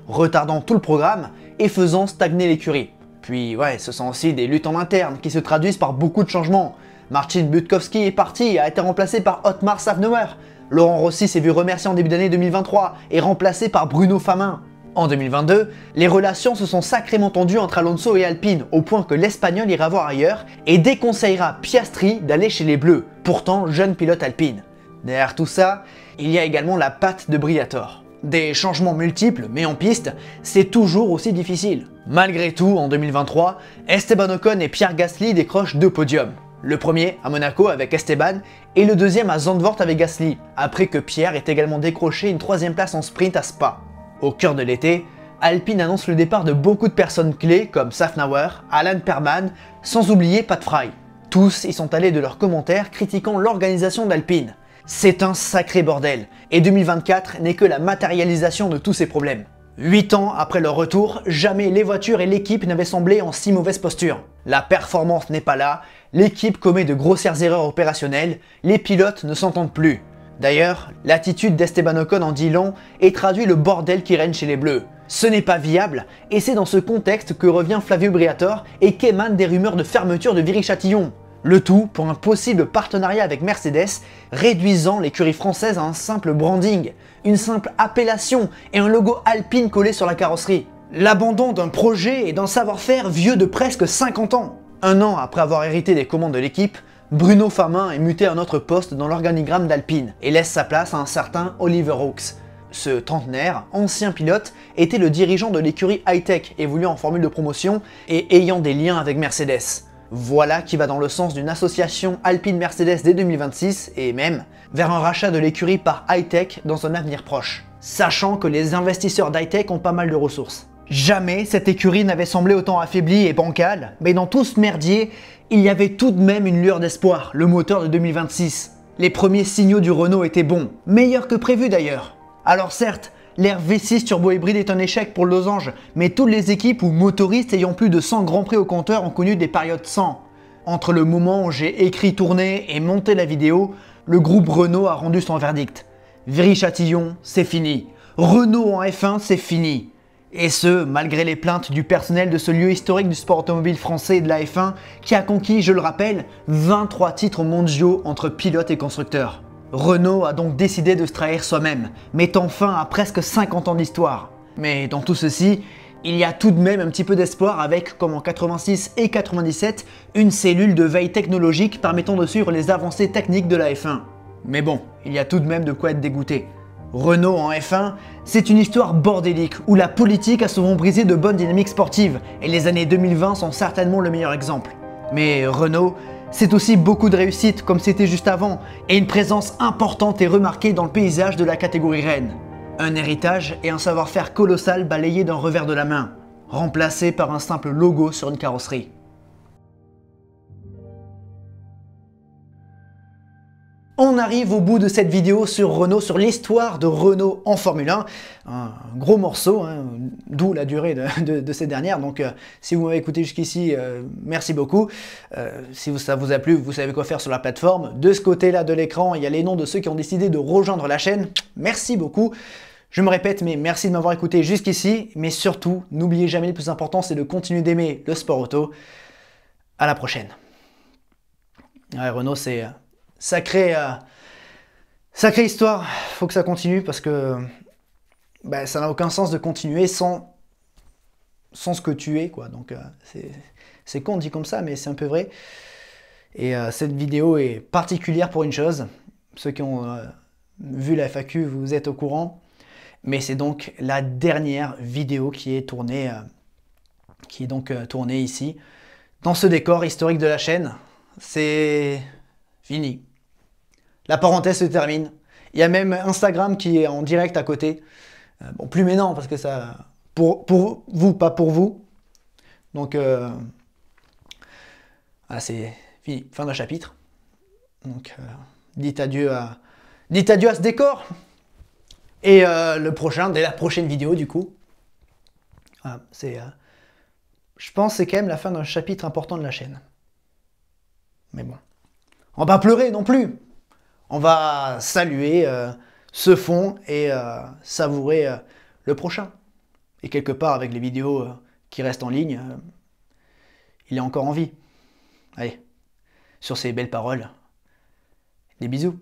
retardant tout le programme et faisant stagner l'écurie. Puis ouais, ce sont aussi des luttes en interne qui se traduisent par beaucoup de changements. Marcin Budkowski est parti et a été remplacé par Otmar Szafnauer. Laurent Rossi s'est vu remercié en début d'année 2023 et remplacé par Bruno Famin. En 2022, les relations se sont sacrément tendues entre Alonso et Alpine, au point que l'Espagnol ira voir ailleurs et déconseillera Piastri d'aller chez les Bleus, pourtant jeune pilote Alpine. Derrière tout ça, il y a également la patte de Briatore. Des changements multiples, mais en piste, c'est toujours aussi difficile. Malgré tout, en 2023, Esteban Ocon et Pierre Gasly décrochent 2 podiums. Le premier à Monaco avec Esteban et le deuxième à Zandvoort avec Gasly, après que Pierre ait également décroché une 3e place en sprint à Spa. Au cœur de l'été, Alpine annonce le départ de beaucoup de personnes clés comme Szafnauer, Alan Perman, sans oublier Pat Fry. Tous y sont allés de leurs commentaires critiquant l'organisation d'Alpine. C'est un sacré bordel, et 2024 n'est que la matérialisation de tous ces problèmes. 8 ans après leur retour, jamais les voitures et l'équipe n'avaient semblé en si mauvaise posture. La performance n'est pas là, l'équipe commet de grossières erreurs opérationnelles, les pilotes ne s'entendent plus. D'ailleurs, l'attitude d'Esteban Ocon en dit long et traduit le bordel qui règne chez les Bleus. Ce n'est pas viable, et c'est dans ce contexte que revient Flavio Briatore et qu'émanent des rumeurs de fermeture de Viry-Châtillon. Le tout pour un possible partenariat avec Mercedes, réduisant l'écurie française à un simple branding, une simple appellation et un logo Alpine collé sur la carrosserie. L'abandon d'un projet et d'un savoir-faire vieux de presque 50 ans. Un an après avoir hérité des commandes de l'équipe, Bruno Famin est muté à un autre poste dans l'organigramme d'Alpine et laisse sa place à un certain Oliver Oaks. Ce trentenaire, ancien pilote, était le dirigeant de l'écurie high-tech évoluant en formule de promotion et ayant des liens avec Mercedes. Voilà qui va dans le sens d'une association Alpine-Mercedes dès 2026 et même vers un rachat de l'écurie par high-tech dans un avenir proche. Sachant que les investisseurs d'high-tech ont pas mal de ressources. Jamais cette écurie n'avait semblé autant affaiblie et bancale, mais dans tout ce merdier, il y avait tout de même une lueur d'espoir, le moteur de 2026. Les premiers signaux du Renault étaient bons, meilleurs que prévu d'ailleurs. Alors certes, l'ère V6 turbo hybride est un échec pour le losange, mais toutes les équipes ou motoristes ayant plus de 100 grands prix au compteur ont connu des périodes sans. Entre le moment où j'ai écrit, tourné et monté la vidéo, le groupe Renault a rendu son verdict. Viry-Châtillon, c'est fini. Renault en F1, c'est fini. Et ce, malgré les plaintes du personnel de ce lieu historique du sport automobile français et de la F1, qui a conquis, je le rappelle, 23 titres mondiaux entre pilotes et constructeurs. Renault a donc décidé de se trahir soi-même, mettant fin à presque 50 ans d'histoire. Mais dans tout ceci, il y a tout de même un petit peu d'espoir avec, comme en 86 et 97, une cellule de veille technologique permettant de suivre les avancées techniques de la F1. Mais bon, il y a tout de même de quoi être dégoûté. Renault en F1, c'est une histoire bordélique où la politique a souvent brisé de bonnes dynamiques sportives et les années 2020 sont certainement le meilleur exemple. Mais Renault, c'est aussi beaucoup de réussite comme c'était juste avant et une présence importante et remarquée dans le paysage de la catégorie reine. Un héritage et un savoir-faire colossal balayé d'un revers de la main, remplacé par un simple logo sur une carrosserie. On arrive au bout de cette vidéo sur Renault, sur l'histoire de Renault en Formule 1. Un gros morceau, hein, d'où la durée de ces dernières. Donc si vous m'avez écouté jusqu'ici, merci beaucoup. Si ça vous a plu, vous savez quoi faire sur la plateforme. De ce côté-là de l'écran, il y a les noms de ceux qui ont décidé de rejoindre la chaîne. Merci beaucoup. Je me répète, mais merci de m'avoir écouté jusqu'ici. Mais surtout, n'oubliez jamais, le plus important, c'est de continuer d'aimer le sport auto. À la prochaine. Ouais, Renault, c'est... Sacrée histoire, faut que ça continue parce que ça n'a aucun sens de continuer sans ce que tu es, quoi. Donc c'est con, on dit comme ça, mais c'est un peu vrai. Et cette vidéo est particulière pour une chose. Ceux qui ont vu la FAQ, vous êtes au courant. Mais c'est donc la dernière vidéo qui est tournée, tournée ici, dans ce décor historique de la chaîne. C'est fini. La parenthèse se termine. Il y a même Instagram qui est en direct à côté. Bon, plus maintenant, parce que ça... Pour vous, pas pour vous. Donc, c'est fini. Fin d'un chapitre. Donc, dites adieu à ce décor. Et le prochain, dès la prochaine vidéo, du coup. Voilà, je pense que c'est quand même la fin d'un chapitre important de la chaîne. Mais bon. On va pas pleurer non plus. On va saluer ce fond et savourer le prochain. Et quelque part, avec les vidéos qui restent en ligne, il est encore en vie. Allez, Sur ces belles paroles, des bisous.